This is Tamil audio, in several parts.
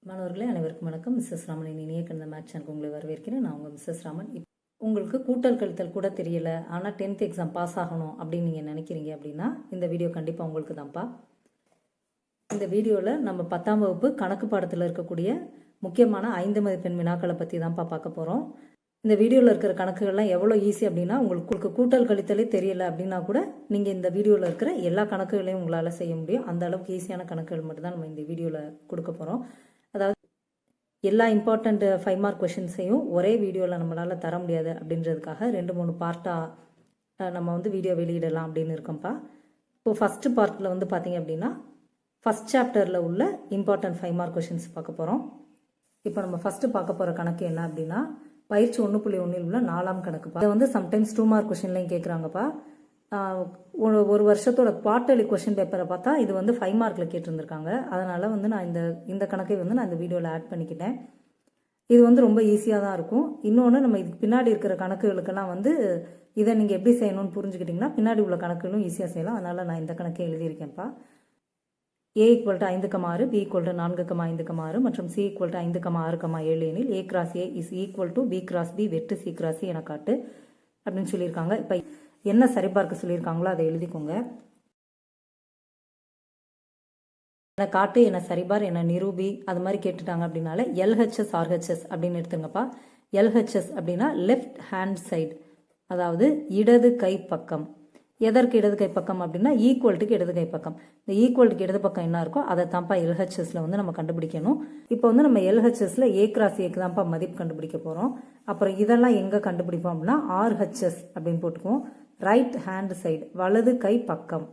மாணவர்களே அனைவருக்கும் வணக்கம். மிஸ்ஸஸ் ராமனின் இனிய கணித மேத்ஸ் சேனலுக்கு உங்களை வரவேற்கிறேன். நான் உங்கள் மிஸ்ஸஸ் ராமன். உங்களுக்கு கூட்டல் கழித்தல் கூட தெரியல, ஆனால் 10th எக்ஸாம் பாஸ் ஆகணும் அப்படின்னு நீங்கள் நினைக்கிறீங்க அப்படின்னா இந்த வீடியோ கண்டிப்பாக உங்களுக்கு தான்ப்பா. இந்த வீடியோவில் நம்ம 10ஆம் வகுப்பு கணக்கு பாடத்தில் இருக்கக்கூடிய முக்கியமான 5 மதிப்பெண் வினாக்களை பற்றி தான்ப்பா பார்க்க போகிறோம். இந்த வீடியோவில் இருக்கிற கணக்குகள்லாம் எவ்வளோ ஈஸி அப்படின்னா உங்களுக்கு கூட்டல் கழித்தலே தெரியல அப்படின்னா கூட நீங்கள் இந்த வீடியோவில் இருக்கிற எல்லா கணக்குகளையும் உங்களால் செய்ய முடியும். அந்த அளவுக்கு ஈஸியான கணக்குகள் மட்டும்தான் நம்ம இந்த வீடியோவில் கொடுக்க போகிறோம். அதாவது எல்லா இம்பார்ட்டண்ட் 5 மார்க் கொஷின்ஸையும் ஒரே வீடியோவில் நம்மளால் தர முடியாது அப்படின்றதுக்காக 2-3 பார்ட்டாக நம்ம வீடியோ வெளியிடலாம் அப்படின்னு இருக்கோம்ப்பா. இப்போ ஃபஸ்ட்டு பார்ட்டில் பார்த்தீங்க அப்படின்னா ஃபஸ்ட் சாப்டரில் உள்ள இம்பார்ட்டன்ட் 5 மார்க் கொஷின்ஸ் பார்க்க போகிறோம். இப்போ நம்ம ஃபஸ்ட்டு பார்க்க போகிற கணக்கு என்ன அப்படின்னா பயிற்சி 1.1 உள்ள 4ஆம் கணக்குப்பா. இதை சம்டைம்ஸ் 2 மார்க் கொஷின்லையும் கேட்குறாங்கப்பா. ஒரு வருஷத்தோட குவார்ட்டர்லி கொஷின் பேப்பரை பார்த்தா இது 5 மார்க்கில் கேட்டிருந்துருக்காங்க. அதனால் நான் இந்த கணக்கை நான் இந்த வீடியோவில் ஆட் பண்ணிக்கிட்டேன். இது ரொம்ப ஈஸியாக தான் இருக்கும். இன்னொன்று நம்ம இதுக்கு பின்னாடி இருக்கிற கணக்குகளுக்கெல்லாம் இதை நீங்கள் எப்படி செய்யணும்னு புரிஞ்சுக்கிட்டிங்கன்னா பின்னாடி உள்ள கணக்குகளும் ஈஸியாக செய்யலாம். அதனால் நான் இந்த கணக்கை எழுதியிருக்கேன்ப்பா. A = 5,6, B = 4,5,6 மற்றும் C = 5,6,7 எனில் A × A is equal to B × B வெட்டு C × C என காட்டு அப்படின்னு சொல்லியிருக்காங்க. இப்போ என்ன சரிபார்க்க சொல்லியிருக்காங்களோ அதை எழுதிக்கோங்க. என்ன காட்டு, என்ன சரிபார், என்ன நிரூபி அது மாதிரி கேட்டுட்டாங்க அப்படின்னால LHS RHS அப்படின்னு எடுத்துங்கப்பா. LHS அப்படின்னா லெஃப்ட் ஹேண்ட் சைடு, அதாவது இடது கை பக்கம். எதற்கு இடது கை பக்கம் அப்படின்னா ஈக்குவல்ட்டுக்கு இடது கை பக்கம். இந்த ஈக்குவல்ட்டுக்கு இடது பக்கம் என்ன இருக்கோ அதை தான்ப்பா LHSல நம்ம கண்டுபிடிக்கணும். இப்போ நம்ம LHSல A × Aக்கு தான்ப்பா மதிப்பு கண்டுபிடிக்க போகிறோம். அப்புறம் இதெல்லாம் எங்கே கண்டுபிடிப்போம் அப்படின்னா RHS அப்படின்னு போட்டுக்குவோம். ரைட் ஹேண்ட் சைடு, வலது கை பக்கம்.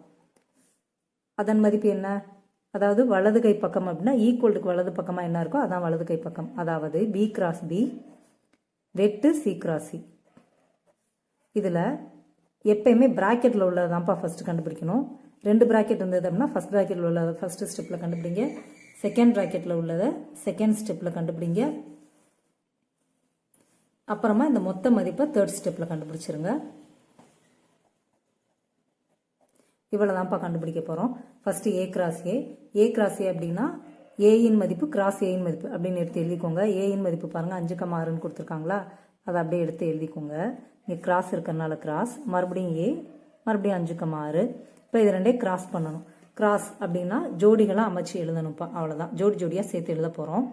அதன் மதிப்பு என்ன? அதாவது வலது கை பக்கம் அப்படின்னா ஈக்குவல்ட்டுக்கு வலது பக்கமாக என்ன இருக்கோ அதான் வலது கை பக்கம். அதாவது B × B வெட்டு C × C. இதில் எப்பயுமே ப்ராக்கெட்டில் உள்ளதான்ப்பா ஃபஸ்ட்டு கண்டுபிடிக்கணும். 2 ப்ராக்கெட் இருந்தது அப்படின்னா ஃபஸ்ட் ப்ராக்கெட்டில் உள்ளதை ஃபஸ்ட்டு ஸ்டெப்பில் கண்டுபிடிங்க. செகண்ட் ப்ராக்கெட்டில் உள்ளதை செகண்ட் ஸ்டெப்பில் கண்டுபிடிங்க. அப்புறமா இந்த மொத்த மதிப்பை தேர்ட் ஸ்டெப்பில் கண்டுபிடிச்சிருங்க. இவ்வளோதான்ப்பா கண்டுபிடிக்க போகிறோம். First A × A. A × A அப்படின்னா ஏயின் மதிப்பு கிராஸ் ஏயின் மதிப்பு அப்படின்னு எடுத்து எழுதிக்கோங்க. ஏயின் மதிப்பு பாருங்கள் 5,6ன்னு கொடுத்துருக்காங்களா, அதை அப்படியே எடுத்து எழுதிக்கோங்க. இங்கே கிராஸ் இருக்கிறனால கிராஸ், மறுபடியும் A, மறுபடியும் 5,6. இப்போ இது ரெண்டே கிராஸ் பண்ணணும். கிராஸ் அப்படின்னா ஜோடிகளாக அமைச்சு எழுதணும்ப்பா. அவ்வளோதான், ஜோடி ஜோடியாக சேர்த்து எழுத போகிறோம்.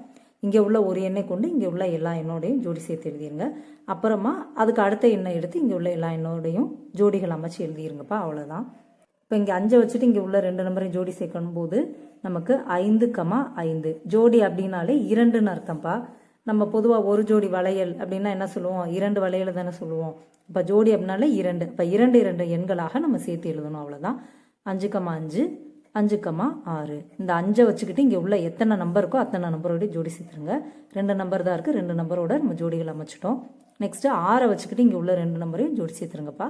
இங்கே உள்ள ஒரு எண்ணை கொண்டு இங்கே உள்ள எல்லா எண்ணோடையும் ஜோடி சேர்த்து எழுதிருங்க. அப்புறமா அதுக்கு அடுத்த எண்ணை எடுத்து இங்கே உள்ள எல்லா எண்ணோடையும் ஜோடிகள் அமைச்சு எழுதிருங்கப்பா. அவ்வளோதான். இப்போ இங்கே 5 வச்சுட்டு இங்கே உள்ள 2 நம்பரையும் ஜோடி சேர்க்கணும் போது நமக்கு 5,5 ஜோடி அப்படின்னாலே 2ன்னு அர்த்தம்ப்பா. நம்ம பொதுவாக ஒரு ஜோடி வளையல் அப்படின்னா என்ன சொல்லுவோம்? 2 வளையல் தானே சொல்லுவோம். இப்போ ஜோடி அப்படின்னாலே 2. இப்போ 2 எண்களாக நம்ம சேர்த்து எழுதணும். அவ்வளோதான். 5,5 5,6. இந்த 5 வச்சுக்கிட்டு இங்கே உள்ள எத்தனை நம்பர் இருக்கோ அத்தனை நம்பரோட ஜோடி சேர்த்துருங்க. 2 நம்பர் தான் இருக்குது, 2 நம்பரோட நம்ம ஜோடிகள் அமைச்சிட்டோம். நெக்ஸ்ட்டு 6 வச்சுக்கிட்டு இங்கே உள்ள 2 நம்பரையும் ஜோடி சேர்த்துருங்கப்பா.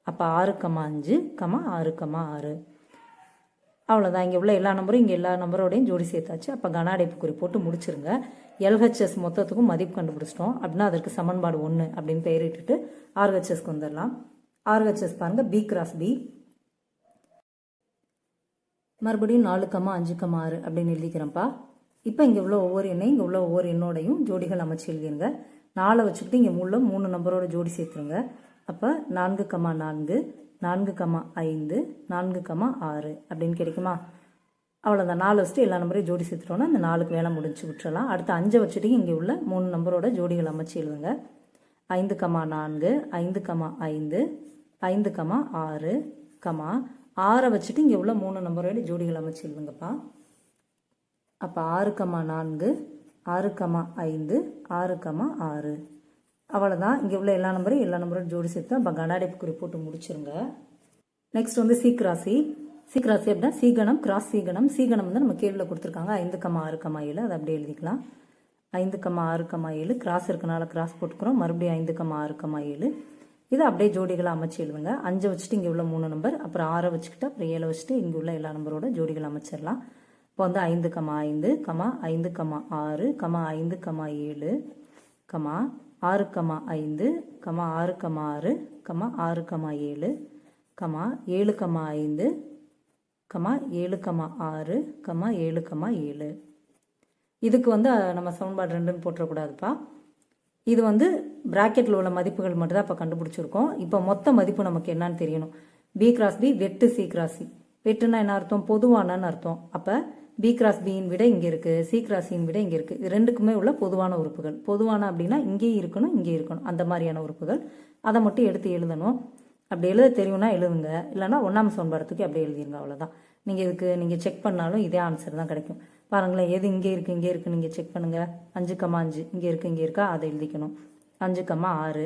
அப்போ 6,5 6,6. அவ்வளோதான். இங்கே உள்ள எல்லா நம்பரும் இங்கே எல்லா நம்பரோடையும் ஜோடி சேர்த்தாச்சு. அப்போ கன அடைப்பு குறி போட்டு முடிச்சிருங்க. LHS மொத்தத்துக்கும் மதிப்பு கண்டுபிடிச்சிட்டோம் அப்படின்னா அதற்கு சமன்பாடு 1 அப்படின்னு பெயரிட்டுட்டு RHSக்கு வந்துடலாம். RHS பாருங்கள் B × B. மறுபடியும் 4,5,6 அப்படின்னு எழுதிக்கிறேன்ப்பா. இப்போ இங்கே உள்ள ஒவ்வொரு எண்ணையும் இங்கே உள்ள ஒவ்வொரு எண்ணோடையும் ஜோடிகள் அமைச்சு எழுதிருங்க. 4 வச்சுக்கிட்டு இங்கே உள்ள 3 நம்பரோட ஜோடி சேர்த்துருங்க. அப்போ 4,4 4,5 4,6 அப்படின்னு கிடைக்குமா? அவ்வளோதான். 4 வச்சுட்டு எல்லா நம்பரையும் ஜோடி சேர்த்துட்டோன்னா இந்த 4க்கு வேலை முடிச்சு விட்டுறலாம். அடுத்து 5 வச்சுட்டு இங்கே உள்ள 3 நம்பரோட ஜோடிகள் அமைச்சு எழுதுங்க. 5,4 5,5 5,6 6 வச்சுட்டு இங்கே உள்ள 3 நம்பரோட ஜோடிகள் அமைச்சு எழுதுங்கப்பா. அப்போ 6,4 6,5 6,6. அவ்வளோதான். இங்கே உள்ள எல்லா நம்பரும் ஜோடி சேர்த்து அப்போ கனாடைப்பு குறி போட்டு முடிச்சிருங்க. Next C × C. C × C அப்படின்னா சீகணம் கிராஸ் சீகணம். சீகணம் நம்ம கேள்வியில் கொடுத்துருக்காங்க. 5,6,7 அதை அப்படியே எழுதிக்கலாம். 5,6,7 கிராஸ் இருக்கனால கிராஸ் போட்டுக்கிறோம். மறுபடியும் 5,6,7 இது அப்படியே ஜோடிகளை அமைச்சு எழுதுங்க. 5 வச்சுட்டு இங்கே உள்ள 3 நம்பர், அப்புறம் 6 வச்சுக்கிட்டு அப்புறம் 7 வச்சுட்டு இங்கே உள்ள எல்லா நம்பரோட ஜோடிகள் அமைச்சிடலாம். இப்போ 5,5 5,6 5,7 6,5 6,6 6,7 7,5 7,6 7,7. இதுக்கு வந்து நம்ம சமன்பாடு 2ன்னு போட்டுறக்கூடாதுப்பா. இது வந்து பிராக்கெட்டில் உள்ள மதிப்புகள் மட்டும் தான் இப்போ கண்டுபிடிச்சிருக்கோம். இப்போ மொத்த மதிப்பு நமக்கு என்னன்னு தெரியணும். பி கிராஸ் பி வெட்டு சி கிராஸ் சி. வெட்டுனா என்ன அர்த்தம்? பொதுவானன்னு அர்த்தம். அப்போ பி கிராஸ் பியின் விட இங்கே இருக்குது, சி கிராஸ் சியின் விட இங்கே இருக்குது. இது ரெண்டுக்குமே உள்ள பொதுவான உறுப்புகள். பொதுவான அப்படின்னா இங்கேயும் இருக்கணும், இங்கே இருக்கணும், அந்த மாதிரியான உறுப்புகள். அதை மட்டும் எடுத்து எழுதணும். அப்படி எழுத தெரியும்னா எழுதுங்க, இல்லைனா 1ஆம் சமன்பாடத்துக்கு அப்படியே எழுதிருங்க, அவ்வளோதான். நீங்கள் செக் பண்ணாலும் இதே ஆன்சர் தான் கிடைக்கும். பாருங்களேன், எது இங்கே இருக்குது நீங்கள் செக் பண்ணுங்கள். 5,5 இங்கே இருக்கா, அதை எழுதிக்கணும். 5,6.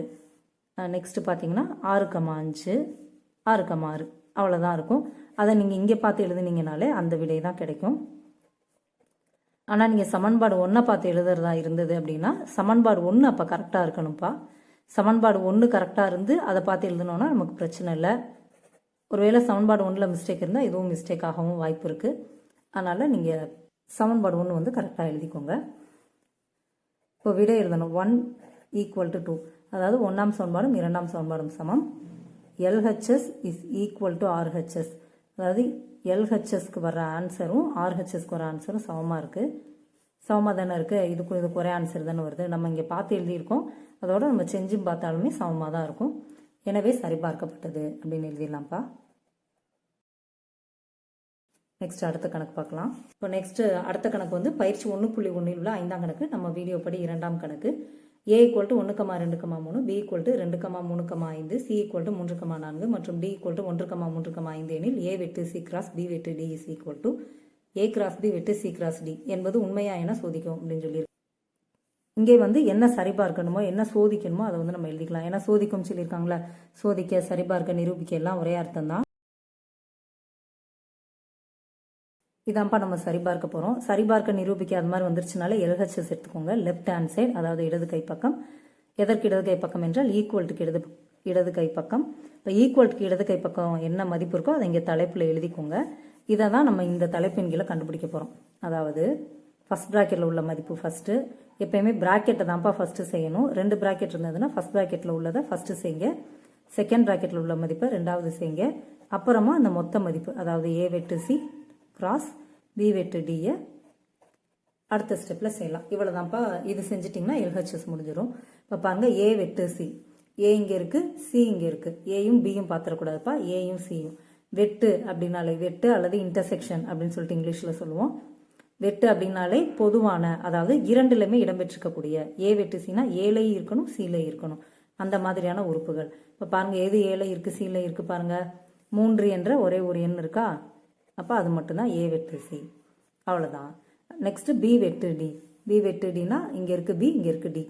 நெக்ஸ்ட்டு பார்த்தீங்கன்னா 6,5 6,6 அவ்வளோதான் இருக்கும். அதை நீங்கள் இங்கே பார்த்து எழுதுனீங்கனாலே அந்த விடை தான் கிடைக்கும். ஆனால் நீங்கள் சமன்பாடு 1 பார்த்து எழுதுறதா இருந்தது அப்படின்னா சமன்பாடு 1 அப்போ கரெக்டாக இருக்கணும்ப்பா. சமன்பாடு 1 கரெக்டாக இருந்து அதை பார்த்து எழுதணுன்னா நமக்கு பிரச்சனை இல்லை. ஒருவேளை சமன்பாடு 1 மிஸ்டேக் இருந்தால் இதுவும் மிஸ்டேக் ஆகவும் வாய்ப்பு இருக்குது. அதனால் நீங்கள் சமன்பாடு 1 வந்து கரெக்டாக எழுதிக்கோங்க. இப்போ விடை எழுதணும். 1 = 2. அதாவது 1ஆம் சமன்பாடும் 2ஆம் சமன்பாடும் சமம். LHS is equal to RHS. அதாவது LHSக்கு வர ஆன்சரும் RHSக்கு வர ஆன்சரும் சமமாக இருக்குது. சமமாக தானே இருக்குது. இதுக்கு ஒரே ஆன்சர் தானே வருது. நம்ம இங்கே பார்த்து எழுதியிருக்கோம். அதோட நம்ம செஞ்சும் பார்த்தாலுமே சமமாக தான் இருக்கும். எனவே சரிபார்க்கப்பட்டது அப்படின்னு எழுதிடலாம்ப்பா. நெக்ஸ்ட் அடுத்த கணக்கு பார்க்கலாம். இப்போ நெக்ஸ்ட் அடுத்த கணக்கு வந்து பயிற்சி 1.1 உள்ள 5ஆம் கணக்கு. நம்ம வீடியோ படி 2ஆம் கணக்கு. A = 1,2,3, B = 2,3,5, C = 3,4 மற்றும் D = 1,3,5 எனில் A வெட்டு C கிராஸ் B வெட்டு D is equal to A cross B வெட்டு C கிராஸ் D என்பது உண்மையா என சோதிக்கும் அப்படின்னு சொல்லியிருக்கு. இங்கே வந்து என்ன சரிபார்க்கணுமோ என்ன சோதிக்கணுமோ அதை வந்து நம்ம எழுதிக்கலாம். ஏன்னா சோதிக்கும் சொல்லியிருக்காங்களா, சோதிக்க சரிபார்க்க நிரூபிக்க எல்லாம் ஒரே அர்த்தம் தான். இதான்ப்பா நம்ம சரிபார்க்க போகிறோம். சரிபார்க்க நிரூபிக்க அது மாதிரி வந்துருச்சுனால LHS எடுத்துக்கோங்க. லெஃப்ட் ஹேண்ட் சைடு, அதாவது இடது கை பக்கம். எதற்கு இடது கை பக்கம் என்றால் ஈக்குவல்ட்டுக்கு இடது கை பக்கம். இப்போ ஈக்குவல்ட்டுக்கு இடது கை பக்கம் என்ன மதிப்பு இருக்கோ அதை இங்கே தலைப்பில் எழுதிக்கோங்க. இதை தான் நம்ம இந்த தலைப்பின் கீழே கண்டுபிடிக்க போகிறோம். அதாவது ஃபர்ஸ்ட் ப்ராக்கெட்டில் உள்ள மதிப்பு ஃபஸ்ட்டு. எப்பயுமே ப்ராக்கெட்டை தான்ப்பா ஃபஸ்ட்டு செய்யணும். 2 ப்ராக்கெட் இருந்ததுன்னா ஃபர்ஸ்ட் ப்ராக்கெட்டில் உள்ளதை ஃபஸ்ட்டு செய்யுங்க. செகண்ட் ப்ராக்கெட்டில் உள்ள மதிப்பை 2வது செய்யுங்க. அப்புறமா அந்த மொத்த மதிப்பு, அதாவது A வெட்டு C கிராஸ் B வெட்டு D அடுத்த ஸ்டெப்பில் செய்யலாம். இவ்வளோதான்ப்பா. இது செஞ்சிட்டிங்கன்னா LHS முடிஞ்சிடும். இப்போ பாருங்கள், A வெட்டு C. A இங்கே இருக்குது, C இங்கே இருக்குது. ஏயும் பியும் பார்த்துடக்கூடாதுப்பா, ஏயும் சியும். வெட்டு அப்படின்னாலே, வெட்டு அல்லது இன்டர்செக்ஷன் அப்படின்னு சொல்லிட்டு இங்கிலீஷில் சொல்லுவோம். வெட்டு அப்படின்னாலே பொதுவான, அதாவது இரண்டுலையுமே இடம்பெற்றிருக்கக்கூடிய. A வெட்டு Cனா ஏலையும் இருக்கணும், Cலையும் இருக்கணும், அந்த மாதிரியான உறுப்புகள். இப்போ பாருங்கள், எது ஏல இருக்குது Cல இருக்குது பாருங்கள். 3 என்ற ஒரே ஒரு எண் இருக்கா, அப்போ அது மட்டும்தான் A வெட்டு C. அவ்வளோதான். நெக்ஸ்ட்டு B வெட்டு D. B வெட்டு Dனா இங்கே இருக்குது B, இங்கே இருக்குது D.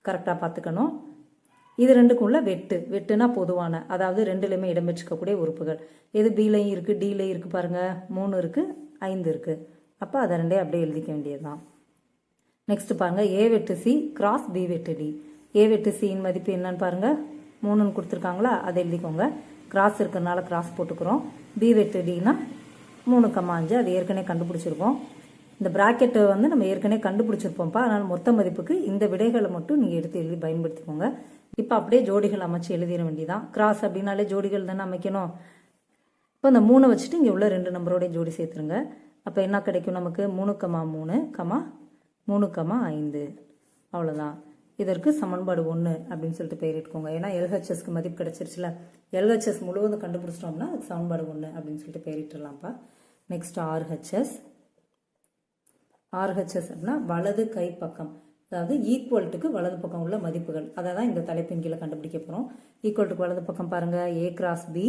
கரெக்டாக பார்த்துக்கணும். இது ரெண்டுக்கும் உள்ள வெட்டுனா பொதுவான, அதாவது ரெண்டுலையுமே இடம்பெற்றிருக்கக்கூடிய உறுப்புகள். எது Bலையும் இருக்குது Dலையும் இருக்குது பாருங்கள். 3 இருக்குது, 5 இருக்குது. அப்போ அதை ரெண்டே அப்படியே எழுதிக்க வேண்டியதுதான். நெக்ஸ்ட் பாருங்கள், A வெட்டு C கிராஸ் B வெட்டு D. A வெட்டு Cயின் மதிப்பு என்னன்னு பாருங்கள், 3ன்னு கொடுத்துருக்காங்களா, அதை எழுதிக்கோங்க. கிராஸ் இருக்கிறதுனால கிராஸ் போட்டுக்கிறோம். B வெட்டு Dனா 3,5, அது ஏற்கனவே கண்டுபிடிச்சிருக்கோம். இந்த பிராக்கெட்டை வந்து நம்ம ஏற்கனவே கண்டுபிடிச்சிருப்போம்ப்பா. அதனால் மொத்த மதிப்புக்கு இந்த விடைகளை மட்டும் நீங்கள் எடுத்து எழுதி பயன்படுத்திக்கோங்க. இப்போ அப்படியே ஜோடிகள் அமைச்சு எழுதிட வேண்டியதான். கிராஸ் அப்படின்னாலே ஜோடிகள் தானே அமைக்கணும். இப்போ இந்த 3 வச்சுட்டு இங்கே உள்ள 2 நம்பரோடைய ஜோடி சேர்த்துருங்க. அப்போ என்ன கிடைக்கும் நமக்கு, 3,3, 3,5. அவ்வளோதான். இதற்கு சமன்பாடு 1 அப்படின்னு சொல்லிட்டு பெயரிட்டுக்கோங்க. ஏன்னா LHSக்கு மதிப்பு கிடைச்சிருச்சுல, LHS முழுவதும் கண்டுபிடிச்சிட்டோம்னா அது சமன்பாடு 1 அப்படின்னு சொல்லிட்டு பெயரிட்டுலாம்ப்பா. Next RHS. RHS அப்படின்னா வலது கை பக்கம், அதாவது ஈக்குவல்ட்டுக்கு வலது பக்கம் உள்ள மதிப்புகள். அதை தான் இந்த தலைப்பின் கீழே கண்டுபிடிக்க போகிறோம். ஈக்குவல்ட்டுக்கு வலது பக்கம் பாருங்கள், A கிராஸ் B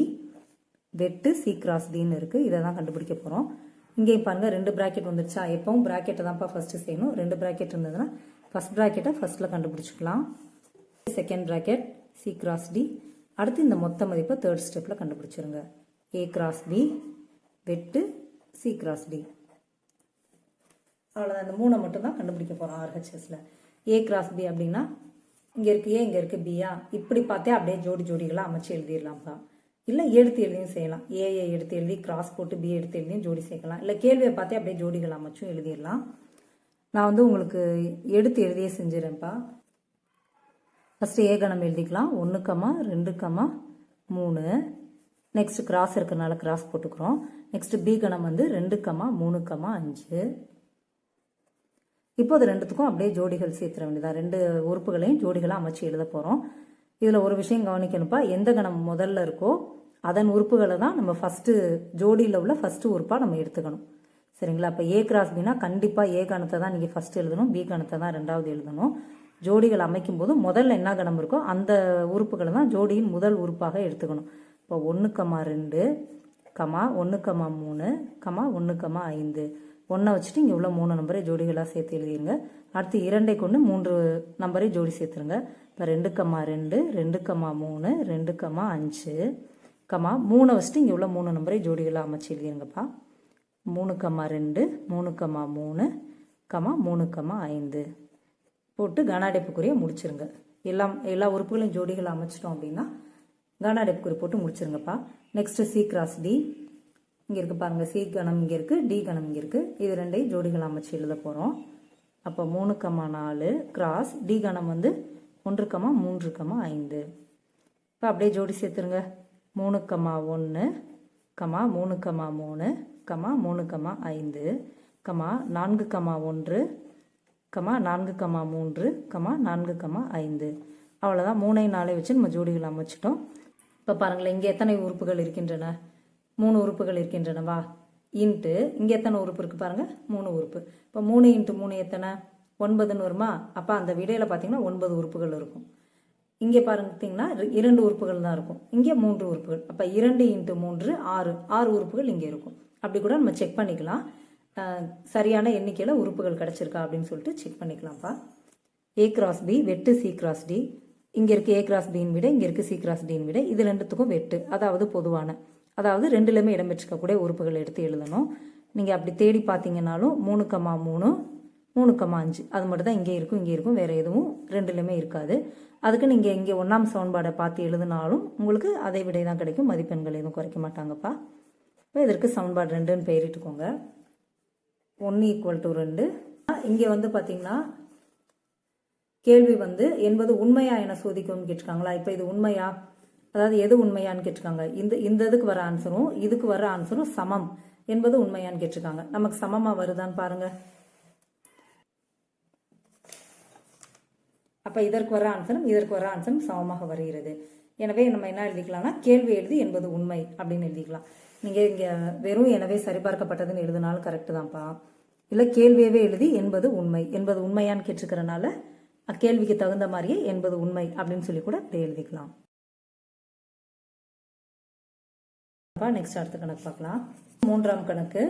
வெட்டு C கிராஸ் Dன்னு இருக்குது. இதை தான் கண்டுபிடிக்க போகிறோம். இங்கேயும் பாருங்கள், 2 ப்ராக்கெட் வந்துருச்சா. எப்பவும் ப்ராக்கெட்டை தான்ப்பா ஃபஸ்ட்டு செய்யணும். 2 ப்ராக்கெட் இருந்ததுன்னா ஃபஸ்ட் ப்ராக்கெட்டை ஃபஸ்ட்டில் கண்டுபிடிச்சிக்கலாம். Second bracket C cross D. அடுத்து இந்த மொத்த மதிப்பை தேர்ட் ஸ்டெப்பில் கண்டுபிடிச்சிருங்க. A கிராஸ் B வெட்டு C கிராஸ் D. அவ்வளோதான். இந்த 3 மட்டும் தான் கண்டுபிடிக்க போகிறோம் RHSல. A கிராஸ் B அப்படின்னா இங்கே இருக்குது A, இங்கே இருக்குது Bயா, இப்படி பார்த்தே அப்படியே ஜோடிகளாக அமைச்சு எழுதிடலாம்ப்பா. இல்லை எடுத்து எழுதியும் செய்யலாம். ஏஐ எடுத்து எழுதி கிராஸ் போட்டு B எடுத்து எழுதியும் ஜோடி சேர்க்கலாம். இல்லை கேள்வியை பார்த்தே அப்படியே ஜோடிகள் அமைச்சும் எழுதிடலாம். நான் வந்து உங்களுக்கு எடுத்து எழுதியே செஞ்சிடறேன்ப்பா. ஃபஸ்ட்டு A கணம் எழுதிக்கலாம். 1, 2, 3. நெக்ஸ்ட் கிராஸ் இருக்கிறனால கிராஸ் போட்டுக்கிறோம். நெக்ஸ்ட் B கணம் வந்து 2, 3, 5. இப்போ அது ரெண்டுத்துக்கும் அப்படியே ஜோடிகள் சேர்த்துற வேண்டியதான். ரெண்டு உறுப்புகளையும் ஜோடிகளாக அமைச்சு எழுத போகிறோம். இதில் ஒரு விஷயம் கவனிக்கணும்ப்பா, எந்த கணம் முதல்ல இருக்கோ அதன் உறுப்புகளை தான் நம்ம ஃபஸ்ட்டு ஜோடியில் உள்ள ஃபஸ்ட்டு உறுப்பாக நம்ம எடுத்துக்கணும். சரிங்களா? இப்போ ஏ கிராஸ் பின்னா கண்டிப்பாக ஏ கணத்தை தான் நீங்கள் ஃபஸ்ட்டு எழுதணும், பி கணத்தை தான் ரெண்டாவது எழுதணும். ஜோடிகள் அமைக்கும் போது முதல்ல என்ன கணம் இருக்கோ அந்த உறுப்புகளை தான் ஜோடியின் முதல் உறுப்பாக எடுத்துக்கணும். இப்போ 1,2, 1,3, 1,5 ஒன்றை வச்சுட்டு இங்கே உள்ள 3 நம்பரை ஜோடிகளாக சேர்த்து எழுதிருங்க. அடுத்து 2ஐ கொண்டு 3 நம்பரை ஜோடி சேர்த்துருங்க. இப்போ 2,2, 2,3, 2,5, 3 வச்சுட்டு இங்கே உள்ள 3 நம்பரை ஜோடிகளாக அமைச்சு எழுதிருங்கப்பா. 3,2, 3,3, 3,5 போட்டு கன அடைப்புக்குறியை முடிச்சிருங்க. எல்லா உறுப்புகளையும் ஜோடிகளை அமைச்சிட்டோம் அப்படின்னா கன அடைப்புக்குறி போட்டு முடிச்சிருங்கப்பா. நெக்ஸ்ட் சி கிராஸ் டி இங்கே இருக்குது பாருங்கள். சி கணம் இங்கே இருக்குது, டி கணம் இங்கே இருக்குது. இது ரெண்டையும் ஜோடிகள் அமைச்சு எழுத போகிறோம். அப்போ 3,4 கிராஸ் டி கணம் வந்து 1,3,5. இப்போ அப்படியே ஜோடி சேர்த்துருங்க. 3,1, 3,3, 3,5, 4,1, 4,3, 4,5. அவ்வளோதான். 3ஐ 4ஐ வச்சு நம்ம ஜோடிகள் அமைச்சிட்டோம். இப்போ பாருங்களேன், இங்கே எத்தனை உறுப்புகள் இருக்கின்றன? 3 உறுப்புகள் இருக்கின்றனவா? இன்ட்டு இங்கே எத்தனை உறுப்பு இருக்குது பாருங்கள், 3 உறுப்பு. இப்போ 3 × 3 எத்தனை? 9ன்னு வருமா? அப்போ அந்த விடையில் பார்த்தீங்கன்னா 9 உறுப்புகள் இருக்கும். இங்கே பார்த்தீங்கன்னா 2 உறுப்புகள் தான் இருக்கும், இங்கே 3 உறுப்புகள். அப்போ 2 × 3 6 உறுப்புகள் இங்கே இருக்கும். அப்படி கூட நம்ம செக் பண்ணிக்கலாம், சரியான எண்ணிக்கையில் உறுப்புகள் கிடச்சிருக்கா அப்படின்னு சொல்லிட்டு செக் பண்ணிக்கலாம்ப்பா. ஏ கிராஸ் பி வெட்டு சி கிராஸ் டி. இங்கே இருக்குது ஏ கிராஸ் பின் விட, இங்கே இருக்குது சி கிராஸ் டின் விட. இது ரெண்டுத்துக்கும் வெட்டு, அதாவது பொதுவான, அதாவது ரெண்டுலேயுமே இடம்பெற்றிருக்கக்கூடிய உறுப்புகளை எடுத்து எழுதணும். நீங்கள் அப்படி தேடி பார்த்தீங்கன்னாலும் 3,3, 3,5 அது மட்டும் தான் இங்கே இருக்கும், இங்கே இருக்கும், வேறு எதுவும் ரெண்டுலேயுமே இருக்காது. அதுக்கு நீங்கள் இங்கே 1ஆம் சமன்பாடை பார்த்து எழுதினாலும் உங்களுக்கு அதே விடை தான் கிடைக்கும், மதிப்பெண்கள் எதுவும் குறைக்க மாட்டாங்கப்பா. இப்போ இதற்கு சமன்பாடு 2ன்னு பெயரிட்டுக்கோங்க. 1 = 2. இங்கே வந்து பார்த்தீங்கன்னா கேள்வி வந்து என்பது உண்மையா என சோதிக்கும்னு கேட்டிருக்காங்களா? இப்போ இது உண்மையா, அதாவது எது உண்மையான்னு கேட்டிருக்காங்க. இந்த இதுக்கு வர ஆன்சரும் இதுக்கு வர ஆன்சரும் சமம் என்பது உண்மையான்னு கேட்டிருக்காங்க. நமக்கு சமமா வருதான்னு பாருங்க. அப்ப இதற்கு வர ஆன்சரும் இதற்கு வர ஆன்சரும் சமமாக வருகிறது. எனவே நம்ம என்ன எழுதிக்கலாம்னா, கேள்வி எழுதி என்பது உண்மை அப்படின்னு எழுதிக்கலாம். நீங்க இங்க வெறும் எனவே சரிபார்க்கப்பட்டதுன்னு எழுதினாலும் கரெக்டு தான்ப்பா. இல்ல கேள்வியவே எழுதி என்பது உண்மை, என்பது உண்மையான்னு கேட்டிருக்கிறனால அக்கேள்விக்கு தகுந்த மாதிரியே என்பது உண்மை அப்படின்னு சொல்லி கூட இப்படி எழுதிக்கலாம். நெக்ஸ்ட் அடுத்த கணக்கு பார்க்கலாம். 3ஆம் கணக்கு.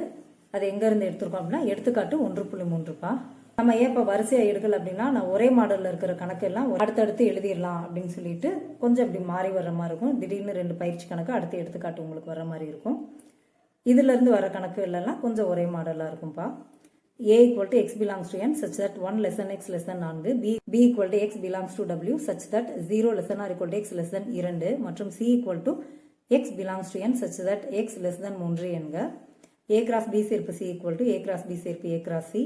அது எங்க இருந்து எடுத்திருக்கோம் அப்படின்னா, எடுத்துக்காட்டு 1.3பா. நம்ம ஏன் இப்போ வரிசையா எடுக்கல அப்படின்னா, நான் ஒரே மாடல்ல இருக்கிற கணக்கு எல்லாம் அடுத்தடுத்து எழுதிடலாம் அப்படின்னு சொல்லிட்டு கொஞ்சம் இப்படி மாறி வர்ற மாதிரி இருக்கும். திடீர்னு 2 பயிற்சி கணக்கு அடுத்து எடுத்துக்காட்டு உங்களுக்கு வர மாதிரி இருக்கும். இதுல இருந்து வர கணக்கு எல்லாம் கொஞ்சம் ஒரே மாடலா இருக்கும்பா. A = x belongs to n such that 1 > x < 4, b = x belongs to w such that 0 < or = x 2 மற்றும் c = x belongs to n such that x < 3 என்க. a cross b சேர்ப்பு c = a cross b சேர்ப்பு a cross c,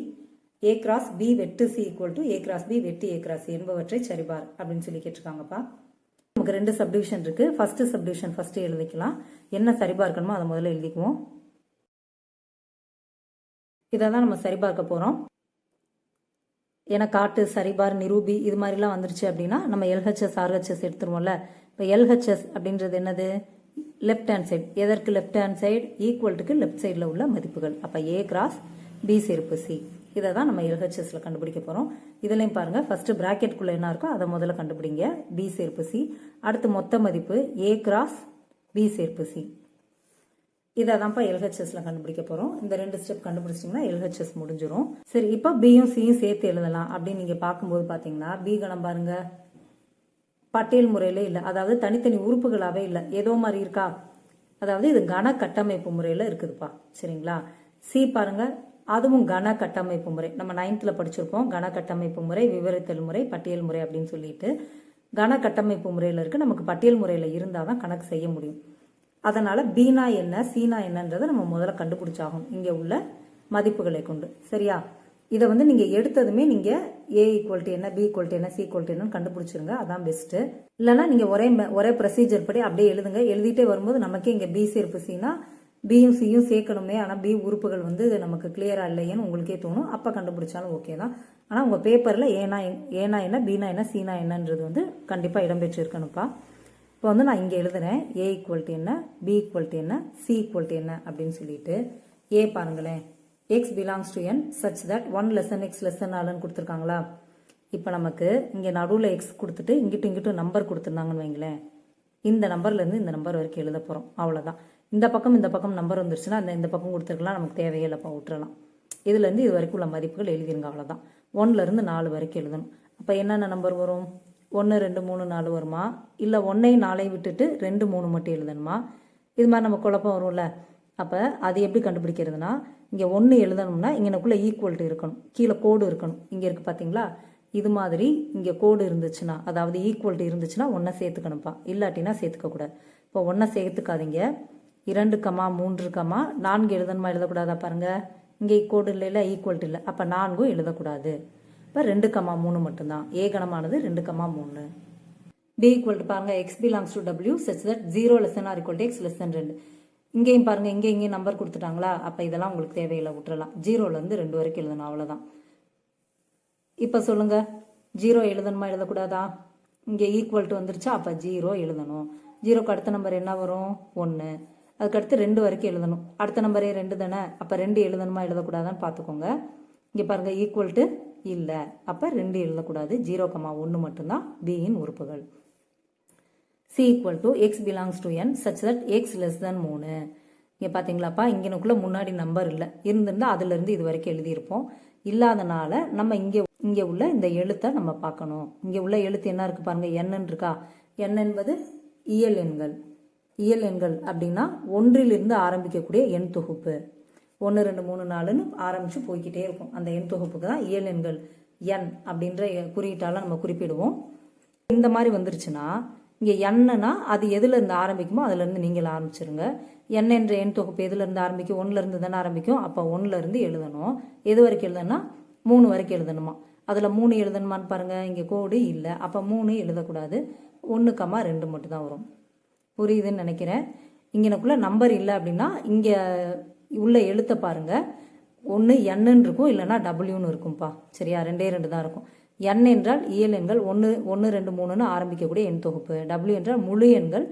a cross b வெட்டு c = a cross b வெட்டு a cross c என்பவற்றை சரிபார் அப்படின்னு சொல்லி கேட்டிருக்காங்கப்பா. நமக்கு 2 சப்டிவிஷன் இருக்கு. ஃபர்ஸ்ட் சப்டிவிஷன் ஃபர்ஸ்ட் எழுதிக்கலாம். என்ன சரிபார்க்கணுமோ அதை முதல்ல எழுதிக்குவோம். இதை தான் நம்ம சரிபார்க்க போகிறோம். ஏன்னா காட்டு, சரிபார், நிரூபி இது மாதிரிலாம் வந்துருச்சு அப்படின்னா நம்ம LHS RHS எடுத்துருவோம்ல. இப்போ LHS அப்படின்றது என்னது? Left hand side. எதற்கு லெஃப்ட் ஹேண்ட் சைடு? ஈக்குவல்ட்டுக்கு லெஃப்ட் சைடில் உள்ள மதிப்புகள். அப்போ A cross B சேர்ப்பு C. இதை தான் நம்ம LHSல கண்டுபிடிக்க போகிறோம். இதுலையும் பாருங்கள், ஃபர்ஸ்ட் ப்ராக்கெட்டுக்குள்ளே என்ன இருக்கோ அதை முதல்ல கண்டுபிடிங்க. B சேர்ப்பு C. அடுத்து மொத்த மதிப்பு A cross B சேர்ப்பு C. இதை தான்ப்பா LHSல கண்டுபிடிக்க போகிறோம். இந்த 2 ஸ்டெப் கண்டுபிடிச்சிட்டிங்கன்னா LHS முடிஞ்சிடும். சரி, இப்போ பியும் சியும் சேர்த்து எழுதலாம் அப்படின்னு நீங்கள் பார்க்கும்போது பார்த்தீங்கன்னா, பி கணம் பாருங்க பட்டியல் முறையில் இல்லை, அதாவது தனித்தனி உறுப்புகளாகவே இல்லை, ஏதோ மாதிரி இருக்கா, அதாவது இது கன கட்டமைப்பு முறையில் இருக்குதுப்பா. சரிங்களா? சி பாருங்க, அதுவும் கன கட்டமைப்பு முறை. நம்ம 9th படிச்சிருப்போம். கன கட்டமைப்பு முறை, விவரித்தல் முறை, பட்டியல் முறை அப்படின்னு சொல்லிட்டு கன கட்டமைப்பு முறையில் இருக்கு. நமக்கு பட்டியல் முறையில் இருந்தால் தான் கணக்கு செய்ய முடியும். அதனால பீனா என்ன சீனா என்னன்றதை நம்ம முதல்ல கண்டுபிடிச்சாகும் இங்கே உள்ள மதிப்புகளை கொண்டு. சரியா? இதை வந்து நீங்க எடுத்ததுமே நீங்க A = என்ன, B = என்ன, C = என்னன்னு கண்டுபிடிச்சிருங்க. அதான் பெஸ்ட். இல்லைன்னா நீங்க ஒரே ப்ரொசீஜர் படி அப்படியே எழுதுங்க. எழுதிட்டே வரும்போது நமக்கே இங்க B சேர்ப்பு Cனா பியும் சியும் சேர்க்கணுமே, ஆனால் பி உறுப்புகள் வந்து நமக்கு கிளியராக இல்லையேன்னு உங்களுக்கே தோணும். அப்போ கண்டுபிடிச்சாலும் ஓகே தான். ஆனால் உங்கள் பேப்பரில் ஏனா என்ன, பினா என்ன, சீனா என்னன்றது வந்து கண்டிப்பாக இடம்பெற்று இருக்கணும்ப்பா. இப்போ வந்து நான் இங்கே எழுதுறேன் ஏ ஈக்குவல்ட்டு என்ன, பி ஈக்குவல்ட்டு என்ன, சி ஈக்குவல்ட்டு என்ன அப்படின்னு சொல்லிட்டு. ஏ பாருங்களேன், x belongs to N such that 1 less than x less than ஆல்னு கொடுத்துருக்காங்களா. இப்போ நமக்கு இங்கே நடுவில் எக்ஸ் கொடுத்துட்டு இங்கிட்டும் நம்பர் கொடுத்துருந்தாங்கன்னு வைங்களேன். இந்த நம்பர்லேருந்து இந்த நம்பர் வரைக்கும் எழுத போகிறோம், அவ்வளோதான். இந்த பக்கம் நம்பர் வந்துருச்சுன்னா இந்த பக்கம் கொடுத்துருக்கலாம், நமக்கு தேவையே இல்லைப்பா, விட்டுறலாம். இதுலேருந்து இது வரைக்கும் உள்ள மதிப்புகள் எழுதிருங்க, அவ்வளோதான். 1லேருந்து 4 வரைக்கும் எழுதணும். அப்போ என்னென்ன நம்பர் வரும்? 1 2 3 4 வருமா, இல்லை 1ஐயும் 4ஐயும் விட்டுட்டு 2 3 மட்டும் எழுதணுமா? இது மாதிரி நம்ம குழப்பம் வரும்ல. அப்போ அது எப்படி கண்டுபிடிக்கிறதுனா, இங்கே 1 எழுதணும்னா இங்கனக்குள்ளே ஈக்குவல்ட்டு இருக்கணும், கீழே கோடு இருக்கணும். இங்கே இருக்குது பார்த்தீங்களா, இது மாதிரி இங்கே கோடு இருந்துச்சுன்னா, அதாவது ஈக்குவல்ட்டு இருந்துச்சுன்னா 1 சேர்த்துக்கணும்ப்பா, இல்லாட்டினா சேர்த்துக்கக்கூடாது. இப்போ 1 சேர்த்துக்காதீங்க. 2, 3, 4 எழுதணுமா, எழுதக்கூடாதா பாருங்கள். இங்கே கோடு இல்லை, ஈக்குவல்ட்டு இல்லை, அப்போ 4 எழுதக்கூடாது. இப்போ 2, 3 மட்டும்தான். ஏ கணமானது 2, 3. பி ஈக்குவல்ட்டு பாருங்கள், X belongs to W such that 0 lesson R equal to X lesson 2. இங்கேயும் பாருங்கள், இங்கேயும் நம்பர் கொடுத்துட்டாங்களா. அப்போ இதெல்லாம் உங்களுக்கு தேவையில்லை, விட்டுறலாம். 0லேருந்து 2 வரைக்கும் எழுதணும், அவ்வளோதான். இப்போ சொல்லுங்கள், 0 எழுதணுமா, எழுதக்கூடாதா? இங்கே ஈக்குவல்ட்டு வந்துருச்சா, அப்போ 0 எழுதணும். 0க்கு அடுத்த நம்பர் என்ன வரும்? 1. அதுக்கடுத்து 2 வரைக்கும் எழுதணும். அடுத்த நம்பரே 2 தானே, அப்போ 2 எழுதணுமா, எழுதக்கூடாதான்னு பார்த்துக்கோங்க. இங்கே பாருங்கள், ஈக்குவல்ட்டு இல்லை, அப்போ 2 எழுதக்கூடாது. 0, 1 மட்டும்தான் பியின் உறுப்புகள். C equal to X belongs to N such that X less than 3. இங்கே பார்த்தீங்களாப்பா, இங்கனுக்குள்ளே முன்னாடி நம்பர் இல்லை, இருந்திருந்தால் அதுலேருந்து இது வரைக்கும் எழுதியிருப்போம். இல்லாதனால நம்ம இங்கே உள்ள இந்த எழுத்தை நம்ம பார்க்கணும். இங்கே உள்ள எழுத்து என்ன இருக்குது பாருங்கள், எண்ணுன்னு இருக்கா. எண் என்பது இயல் எண்கள். இயல் எண்கள் அப்படின்னா 1லிருந்து ஆரம்பிக்கக்கூடிய எண் தொகுப்பு. 1 2 3 4ன்னு ஆரம்பித்து போய்கிட்டே இருக்கும். அந்த எண் தொகுப்புக்கு தான் இயல் எண்கள் என் அப்படின்ற குறியீட்டால் நம்ம குறிப்பிடுவோம். இந்த மாதிரி வந்துருச்சுன்னா இங்கே எண்ணுனா அது எதுலேருந்து ஆரம்பிக்குமோ அதுலேருந்து நீங்கள் ஆரம்பிச்சிருங்க. என் என்ற எண் தொகுப்பு எதுலேருந்து ஆரம்பிக்கும்? 1லேருந்து தானே ஆரம்பிக்கும். அப்போ 1லேருந்து எழுதணும். எது வரைக்கும் எழுதணும்னா 3 வரைக்கும் எழுதணுமா. அதில் 3 எழுதணுமான்னு பாருங்கள், இங்கே கோடு இல்லை, அப்போ 3 எழுதக்கூடாது. 1, 2 மட்டும் தான் வரும். புரியுதுன்னு நினைக்கிறேன். இங்கனக்குள்ளே நம்பர் இல்லை அப்படின்னா இங்கே உள்ள எழுத்தை பாருங்கள், ஒன்று எண்ணுன்னு இருக்கும், இல்லைன்னா டபிள்யூன்னு இருக்கும்ப்பா. சரியா, 2 தான் இருக்கும். எண் என்றால் இயல் எண்கள் 1 2 3ன்னு ஆரம்பிக்கக்கூடிய எண் தொகுப்பு. டபிள்யூ என்றால் முழு எண்கள்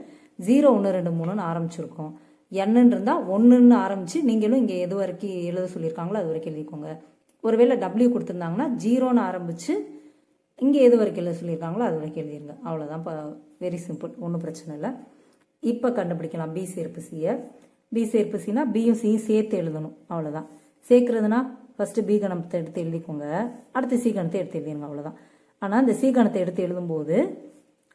0 1 2 3ன்னு ஆரம்பிச்சிருக்கோம். எண்ணுன்னு இருந்தால் 1ன்னு ஆரம்பித்து நீங்களும் இங்கே எது வரைக்கும் எழுத சொல்லியிருக்காங்களோ அது வரைக்கும் எழுதிக்கோங்க. ஒருவேளை டபிள்யூ கொடுத்துருந்தாங்கன்னா 0ன்னு ஆரம்பித்து இங்கே எது வரைக்கும் எழுத சொல்லியிருக்காங்களோ அது வரைக்கும் எழுதிருங்க, அவ்வளோதான். இப்போ வெரி சிம்பிள், ஒன்றும் பிரச்சனை இல்லை. இப்போ கண்டுபிடிக்கலாம் பி சேர்ப்பு சியை. பி சேர்ப்பு சினா பியும் சியும் சேர்த்து எழுதணும், அவ்வளோதான். சேர்க்குறதுனா ஃபஸ்ட்டு பி கணத்தை எடுத்து எழுதிக்கோங்க, அடுத்து சி கணத்தை எடுத்து எழுதிடுங்க, அவ்வளோதான். ஆனால் இந்த சி கணத்தை எடுத்து எழுதும்போது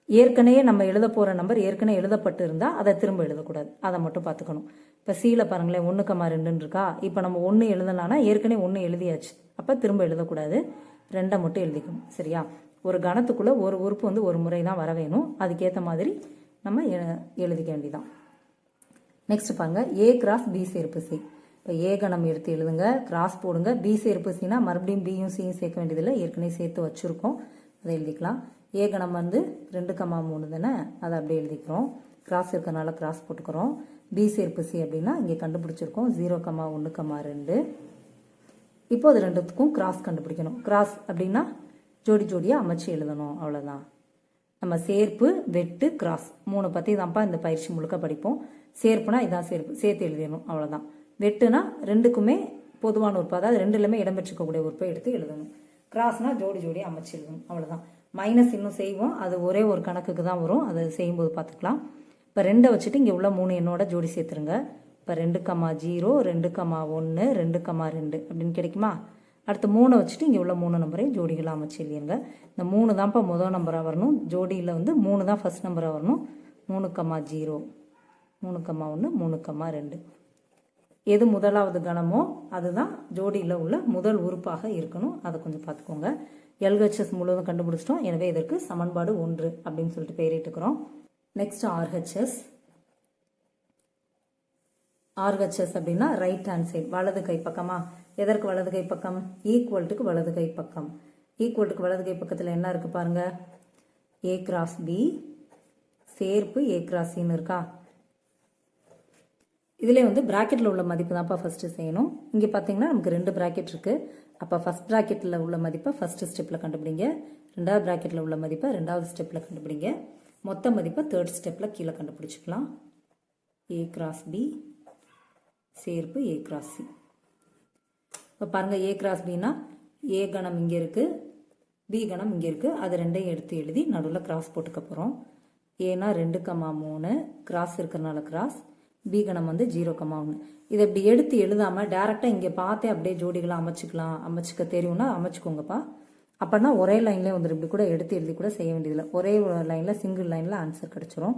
ஏற்கனவே நம்ம எழுத போகிற நம்பர் ஏற்கனவே எழுதப்பட்டு இருந்தால் அதை திரும்ப எழுதக்கூடாது, அதை மட்டும் பார்த்துக்கணும். இப்போ சியில் பாருங்களேன் 1, 2 இருக்கா. இப்போ நம்ம 1 எழுதலான்னா ஏற்கனவே 1 எழுதியாச்சு, அப்போ திரும்ப எழுதக்கூடாது, 2 மட்டும் எழுதிக்கணும். சரியா, ஒரு கணத்துக்குள்ளே ஒரு உறுப்பு வந்து ஒரு முறை தான் வர வேணும், அதுக்கேற்ற மாதிரி நம்ம எழுதிக்க வேண்டியதான். நெக்ஸ்ட் பாருங்க, ஏ கிராஸ் பி சேர்ப்பு சி. இப்போ ஏ கணம் எடுத்து எழுதுங்க, கிராஸ் போடுங்க. பி சேர்ப்பு சினா மறுபடியும் பியும் சியும் சேர்க்க வேண்டியதில்லை, ஏற்கனவே சேர்த்து வச்சுருக்கோம், அதை எழுதிக்கலாம். ஏ கணம் வந்து 2, 3 தானே, அதை அப்படியே எழுதிக்கிறோம். கிராஸ் இருக்கிறனால கிராஸ் போட்டுக்கிறோம். பி சேர்ப்பு சி அப்படின்னா இங்கே கண்டுபிடிச்சிருக்கோம் 0, 1, 2. இப்போ அது ரெண்டுத்துக்கும் கிராஸ் கண்டுபிடிக்கணும். கிராஸ் அப்படின்னா ஜோடி ஜோடியாக அமைச்சு எழுதணும், அவ்வளோதான். நம்ம சேர்ப்பு, வெட்டு, கிராஸ் 3 பற்றி தான்ப்பா இந்த பயிற்சி முழுக்க படிப்போம். சேர்ப்புனா இதான் சேர்ப்பு, சேர்த்து எழுதிடணும், அவ்வளோதான். வெட்டுனா 2க்குமே பொதுவான உறுப்பு, அதாவது 2லுமே இடம்பெற்றிருக்கக்கூடிய உறுப்பை எடுத்து எழுதணும். கிராஸ்னா ஜோடி ஜோடியாக அமைச்சு எழுதணும், அவ்வளோதான். மைனஸ் இன்னும் செய்வோம், அது ஒரே ஒரு கணக்குக்கு தான் வரும், அதை செய்யும்போது பார்த்துக்கலாம். இப்போ 2 வச்சுட்டு இங்கே உள்ள 3 எண்ணோட ஜோடி சேர்த்துருங்க. இப்போ 2, 0, 2, 1, 2, 2 அப்படின்னு கிடைக்குமா. அடுத்து 3 வச்சுட்டு இங்கே உள்ள 3 நம்பரையும் ஜோடிகளாக அமைச்சு எழுதிருங்க. இந்த 3 தான்ப்பா முதல் நம்பராக வரணும், ஜோடியில் வந்து 3 தான் ஃபர்ஸ்ட் நம்பராக வரணும். 3, 0, 3, 1, 3, 2. எது முதலாவது கணமோ அதுதான் ஜோடியில் உள்ள முதல் உறுப்பாக இருக்கணும், அதை கொஞ்சம் பார்த்துக்கோங்க. எல்ஹெச்எஸ் முழுவதும் கண்டுபிடிச்சிட்டோம், எனவே இதற்கு சமன்பாடு 1 அப்படின்னு சொல்லிட்டு பெயரிட்டுக்கிறோம். Next RHS. ஆர்ஹெச்எஸ் அப்படின்னா ரைட் ஹேண்ட் சைடு, வலது கை பக்கமா. எதற்கு வலது கை பக்கம்? ஈக்குவல்ட்டுக்கு வலது கை பக்கம். ஈக்குவல்ட்டுக்கு வலது கை பக்கத்தில் என்ன இருக்கு பாருங்க, ஏ கிராஸ் பி சேர்ப்பு ஏ கிராஸ் சின்னு இருக்கா. இதில் வந்து ப்ராக்கெட்டில் உள்ள மதிப்பு தான்ப்பா ஃபஸ்ட்டு செய்யணும். இங்கே பார்த்தீங்கன்னா நமக்கு 2 ப்ராக்கெட் இருக்குது. அப்போ ஃபஸ்ட் ப்ராக்கெட்டில் உள்ள மதிப்பை ஃபஸ்ட்டு ஸ்டெப்பில் கண்டுபிடிங்க. ரெண்டாவது ப்ராக்கெட்டில் உள்ள மதிப்பை ரெண்டாவது ஸ்டெப்பில் கண்டுபிடிங்க. மொத்த மதிப்பை தேர்ட் ஸ்டெப்பில் கீழே கண்டுபிடிச்சிக்கலாம். A cross B சேர்ப்பு A cross C. இப்போ பாருங்கள், A cross Bனா A கணம் இங்கே இருக்குது, B கணம் இங்கே இருக்குது. அது ரெண்டையும் எடுத்து எழுதி நடுவில் கிராஸ் போட்டுக்க போகிறோம். ஏனா 2,3 கிராஸ் இருக்கிறனால கிராஸ், பி கணம் வந்து 0,1. இதை இப்படி எடுத்து எழுதாமல் டேரெக்டாக இங்கே பார்த்தே அப்படியே ஜோடிகளை அமைச்சிக்க தெரியும்னா அமைச்சிக்கோங்கப்பா. அப்படின்னா ஒரே லைன்லேயே வந்துடும். இப்படி கூட எடுத்து எழுதி கூட செய்ய வேண்டியதில்லை. ஒரே லைனில் சிங்கிள் லைனில் ஆன்சர் கிடச்சிரும்.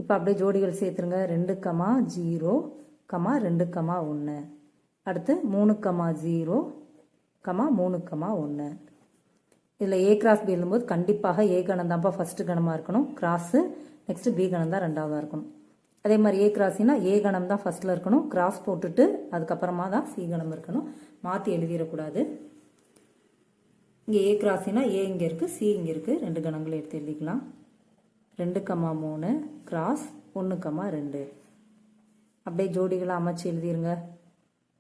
இப்போ அப்படியே ஜோடிகள் சேர்த்துருங்க. 2,0, 2,1. அடுத்து 3,0, 3,1. இதில் A கிராஸ் பி எழுதும்போது கண்டிப்பாக A கணம் தான்ப்பா ஃபஸ்ட்டு கணமாக இருக்கணும். கிராஸு நெக்ஸ்ட்டு B கணம் தான் ரெண்டாவதாக இருக்கணும். அதே மாதிரி A கிராஸினா A கணம் தான் ஃபஸ்ட்டில் இருக்கணும். கிராஸ் போட்டுட்டு அதுக்கப்புறமா தான் C கணம் இருக்கணும். மாற்றி எழுதிடக்கூடாது. இங்கே A கிராஸினா A இங்கே இருக்குது, C இங்கே இருக்குது. 2 கணங்களை எடுத்து எழுதிக்கலாம். 2,3 கிராஸ் 1,2. அப்படியே ஜோடிகளை அமைச்சு எழுதிருங்க.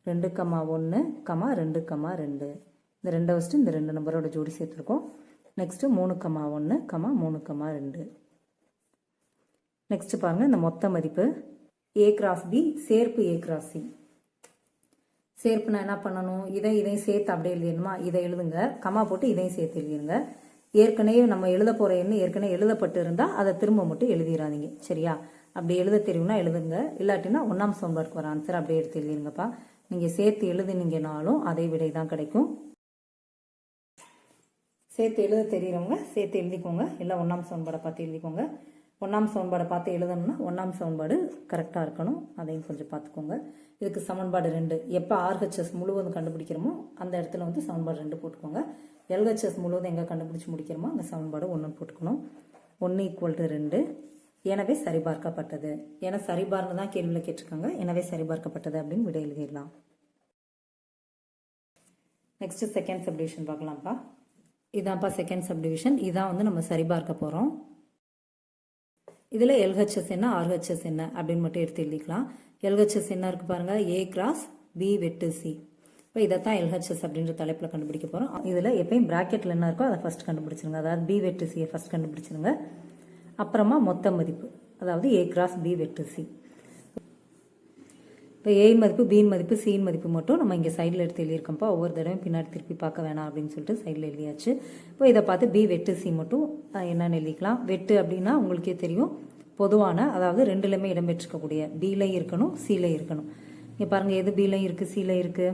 2,1, 2,2. இந்த 2 வச்சுட்டு இந்த 2 நம்பரோட ஜோடி சேர்த்துருக்கோம். நெக்ஸ்ட்டு 3,1, 3,2. நெக்ஸ்ட் பாருங்கள், இந்த மொத்த மதிப்பு A கிராஸ் B சேர்ப்பு A கிராஸ் C. சேர்ப்புனா என்ன பண்ணணும்? இதையும் சேர்த்து அப்படியே எழுதிடணுமா? இதை எழுதுங்க, கமா போட்டு இதையும் சேர்த்து எழுதிடுங்க. ஏற்கனவே நம்ம எழுத போகிற எண்ணு ஏற்கனவே எழுதப்பட்டு இருந்தால் அதை திரும்ப மட்டும் எழுதிடாதீங்க, சரியா? அப்படி எழுத தெரியும்னா எழுதுங்க, இல்லாட்டினா 1ஆம் சமன்பாடுக்கு வர ஆன்சர் அப்படியே எடுத்து எழுதிருங்கப்பா. நீங்கள் சேர்த்து எழுதுனீங்கனாலும் அதே விடை தான் கிடைக்கும். சேர்த்து எழுத தெரிகிறவங்க சேர்த்து எழுதிக்கோங்க, இல்லை 1ஆம் சமன்பாடை பார்த்து எழுதிக்கோங்க. 1ஆம் சமன்பாடை பார்த்து எழுதணும்னா 1ஆம் சமன்பாடு கரெக்டாக இருக்கணும், அதையும் கொஞ்சம் பார்த்துக்கோங்க. இதுக்கு சமன்பாடு 2 எப்போ RHS முழுவதும் கண்டுபிடிக்கிறோமோ அந்த இடத்துல வந்து சமன்பாடு 2 போட்டுக்கோங்க. LHS முழுவதும் எங்கே கண்டுபிடிச்சி முடிக்கிறோமோ அந்த சமன்பாடு 1 போட்டுக்கணும். 1 = 2. எனவே சரிபார்க்கப்பட்டது. ஏன்னா சரிபார்னு தான் கேள்வியில் கேட்டிருக்காங்க. எனவே சரிபார்க்கப்பட்டது அப்படின்னு விடை எழுதிடலாம். நெக்ஸ்ட் செகண்ட் சப்டிவிஷன் பார்க்கலாம்ப்பா. இதான்ப்பா செகண்ட் சப்டிவிஷன். இதான் வந்து நம்ம சரிபார்க்க போகிறோம். இதில் LHS என்ன RHS என்ன அப்படின்னு மட்டும் எடுத்து எழுதிக்கலாம். LHS என்ன இருக்குது பாருங்கள், A கிராஸ் B வெட்டு C. இப்போ இதைத்தான் LHS அப்படின்ற தலைப்பில் கண்டுபிடிக்க போகிறோம். இதில் எப்பயும் ப்ராக்கெட்டில் என்ன இருக்கோ அதை ஃபஸ்ட் கண்டுபிடிச்சிருங்க. அதாவது B வெட்டு Cயை ஃபஸ்ட் கண்டுபிடிச்சிருங்க. அப்புறமா மொத்த மதிப்பு, அதாவது A கிராஸ் B வெட்டு C. இப்போ A மதிப்பு, B மதிப்பு, C மதிப்பு மட்டும் நம்ம இங்கே சைடில் எடுத்து எழுதியிருக்கோம்ப்பா. ஒவ்வொரு தடவையும் பின்னாடி திருப்பி பார்க்க வேணாம் அப்படின்னு சொல்லிட்டு சைடில் எழுதியாச்சு. இப்போ இதை பார்த்து B வெட்டு C மட்டும் என்னன்னு எழுதிக்கலாம். வெட்டு அப்படின்னா உங்களுக்கே தெரியும், பொதுவான, அதாவது ரெண்டுலையுமே இடம்பெற்றிருக்கக்கூடிய, Bலையும் இருக்கணும் Cலையும் இருக்கணும். இங்கே பாருங்கள், எது Bலையும் இருக்குது Cலையும் இருக்குது?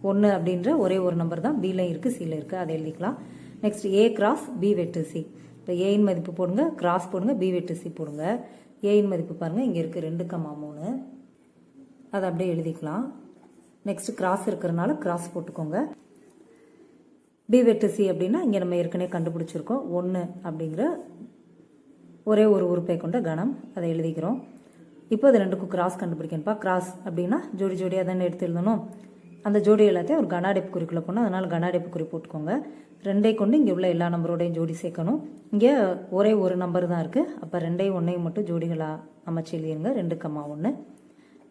1 அப்படின்ற ஒரே ஒரு நம்பர் தான் Bலையும் இருக்குது Cலையும் இருக்குது, அதை எழுதிக்கலாம். நெக்ஸ்ட் A கிராஸ் B வெட்டு C. இப்போ ஏயின் மதிப்பு போடுங்க, கிராஸ் போடுங்க, B வெட்டு C போடுங்க. ஏயின் மதிப்பு பாருங்கள் இங்கே இருக்குது 2,3. அதை அப்படியே எழுதிக்கலாம். நெக்ஸ்ட் கிராஸ் இருக்கிறனால கிராஸ் போட்டுக்கோங்க. B வெட்டு C அப்படின்னா இங்கே நம்ம ஏற்கனவே கண்டுபிடிச்சிருக்கோம் 1 அப்படிங்கிற ஒரே ஒரு உறுப்பை கொண்ட கணம், அதை எழுதிக்கிறோம். இப்போ அது ரெண்டுக்கும் கிராஸ் கண்டுபிடிக்கணும்ப்பா. கிராஸ் அப்படின்னா ஜோடி ஜோடியாக தானே எடுத்து எழுதணும். அந்த ஜோடி எல்லாத்தையும் ஒரு கனாடைப்பு குறிக்குள்ளே போகணும், அதனால் கனாடைப்பு குறி போட்டுக்கோங்க. 2ஐ கொண்டு இங்கே உள்ள எல்லா நம்பரோடையும் ஜோடி சேர்க்கணும். இங்கே ஒரே ஒரு நம்பர் தான் இருக்குது. அப்போ 2ஐயும் 1ஐயும் மட்டும் ஜோடிகளாக அமைச்சு எழுதிருங்க. 2,1.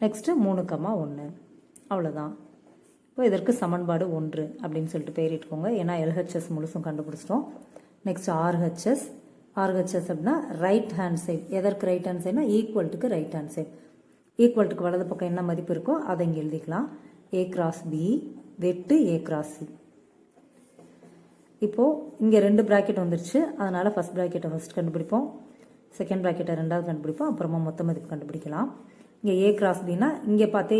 நெக்ஸ்ட்டு 3,1. அவ்வளோதான். இப்போ இதற்கு சமன்பாடு 1 அப்படின்னு சொல்லிட்டு பெயரிட்டுக்கோங்க. ஏன்னா LHS முழுசும் கண்டுபிடிச்சிட்டோம். Next RHS. RHS அப்படின்னா ரைட் ஹேண்ட் சைட். எதற்கு ரைட் ஹேண்ட் சைட்னா ஈக்குவல்ட்டுக்கு ரைட் ஹேண்ட் சைட். ஈக்குவல்ட்டுக்கு வலது பக்கம் என்ன மதிப்பு இருக்கோ அதை இங்கே எழுதிக்கலாம். A கிராஸ் B வெட்டு A கிராஸ் C. இப்போது இங்கே 2 ப்ராக்கெட் வந்துருச்சு, அதனால் ஃபஸ்ட் ப்ராக்கெட்டை ஃபஸ்ட் கண்டுபிடிப்போம், செகண்ட் ப்ராக்கெட்டை ரெண்டாவது கண்டுபிடிப்போம், அப்புறமா மொத்த மதிப்பு கண்டுபிடிக்கலாம். இங்கே A கிராஸ் Bனா இங்கே பார்த்தே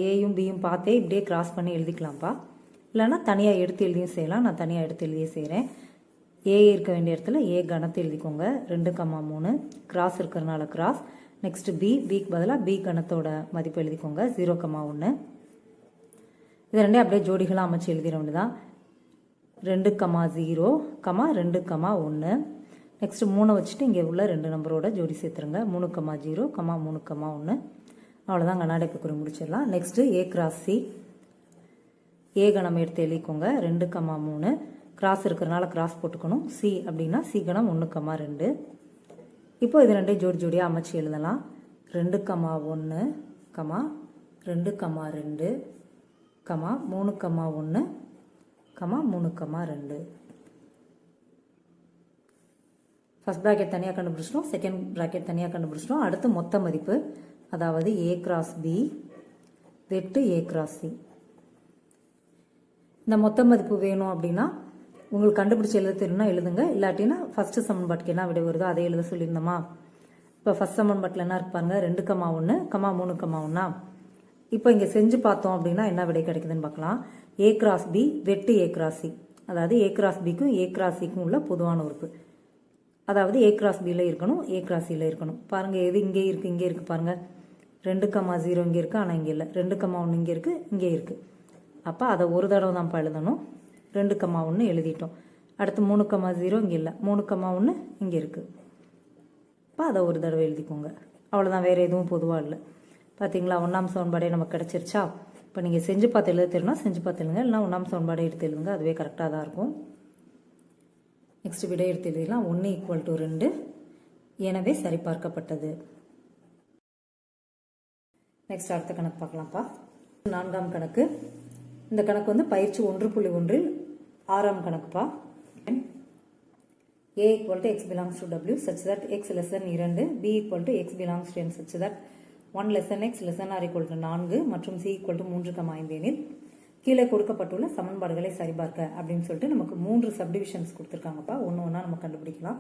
ஏயும் பியும் பார்த்தே இப்படியே கிராஸ் பண்ணி எழுதிக்கலாம்ப்பா. இல்லைன்னா தனியாக எடுத்து எழுதியும் செய்யலாம். நான் தனியாக எடுத்து எழுதியே செய்கிறேன். ஏ இருக்க வேண்டிய இடத்துல A கணத்தை எழுதிக்கோங்க. 2,3 கிராஸ் இருக்கிறனால கிராஸ். நெக்ஸ்ட் பிக்கு பதிலாக B கணத்தோட மதிப்பு எழுதிக்கோங்க 0,1. இது ரெண்டே அப்படியே ஜோடிகளாக அமைச்சு எழுதிட வேண்டியதான். 2,0, 2,1. நெக்ஸ்ட் 3 வச்சுட்டு இங்கே உள்ள 2 நம்பரோட ஜோடி சேர்த்துருங்க. 3,0, 3,1. அவ்வளோதான், கண்ணாடிப்பு குறி முடிச்சிடலாம். Next A cross C. A கணம் எடுத்து எழுதிக்கோங்க. 2,3 கிராஸ் இருக்கிறனால கிராஸ் போட்டுக்கணும். C அப்படின்னா C கணம் 1,2. இப்போ இது ரெண்டையும் ஜோடி ஜோடியாக அமைச்சு எழுதலாம். 2,1, comma 2 comma 2 comma 3 comma 1 comma 3 comma 2. First bracket தனியாக கண்டுபிடிச்சிட்டோம், செகண்ட் ப்ராக்கெட் தனியாக கண்டுபிடிச்சிட்டோம். அடுத்து மொத்த மதிப்பு, அதாவது a கிராஸ் b வெட்டு a கிராஸ் c. இந்த மொத்த மதிப்பு வேணும் அப்படின்னா உங்களுக்கு கண்டுபிடிச்சி எழுத தெரியும்னா எழுதுங்க, இல்லாட்டினா ஃபர்ஸ்ட் சமன்பாட்டுக்கு என்ன விடை வருதோ அதை எழுத சொல்லியிருந்தோமா. இப்போ ஃபர்ஸ்ட் சமன்பாட்டில் என்ன இருப்பாங்க, 2 கமா 1 கமா 3 கமா 1. இப்போ இங்கே செஞ்சு பார்த்தோம் அப்படின்னா என்ன விடை கிடைக்குதுன்னு பார்க்கலாம். a கிராஸ் b வெட்டு a கிராஸ் c, அதாவது a கிராஸ் பிக்கும் a கிராஸ் சிக்கும் உள்ள பொதுவான உறுப்பு, அதாவது a கிராஸ் பியில் இருக்கணும், a கிராஸ் சியில் இருக்கணும். பாருங்கள், எது இங்கே இருக்குது, இங்கே இருக்குது பாருங்கள். 2 கமா 0 இங்கே இருக்குது, ஆனால் இங்கே இல்லை. 2 கமா 1 இங்கே இருக்குது, இங்கே இருக்குது. அப்போ அதை ஒரு தடவை தான் எழுதணும். 2 கமா 1 எழுதிட்டோம். அடுத்து 3 கமா 0 இங்கே இல்லை, 3 கமா 1 இங்கே இருக்குது. இப்போ அதை ஒரு தடவை எழுதிக்கோங்க, அவ்வளோதான், வேறு எதுவும் பொதுவாக இல்லை. பார்த்தீங்களா, 1ஆம் சமன்பாடே நமக்கு கிடச்சிருச்சா. இப்போ நீங்கள் செஞ்சு பார்த்து எழுத தெரியும்னா செஞ்சு பார்த்து எழுதுங்க, இல்லைனா 1ஆம் சமன்பாடை எடுத்து எழுதுங்க, அதுவே கரெக்டாக தான் இருக்கும். நெக்ஸ்ட் விடை எடுத்து எழுதிடலாம். 1 = 2, எனவே சரிபார்க்கப்பட்டது. நெக்ஸ்ட் அடுத்த கணக்கு பார்க்கலாம்ப்பா. 4ஆம் கணக்கு. இந்த கணக்கு வந்து பயிற்சி 1.1 6ஆம் கணக்குப்பா. a = x belongs to w such that x less than 2, b = x belongs to n such that 1 less than x less than or equal to 4 மற்றும் c = 3,5 எனில் கீழே கொடுக்கப்பட்டுள்ள சமன்பாடுகளை சரிபார்க்க அப்படின்னு சொல்லிட்டு நமக்கு 3 சப்டிவிஷன்ஸ் கொடுத்துருக்காங்கப்பா. ஒன்று ஒன்றா நம்ம கண்டுபிடிக்கலாம்.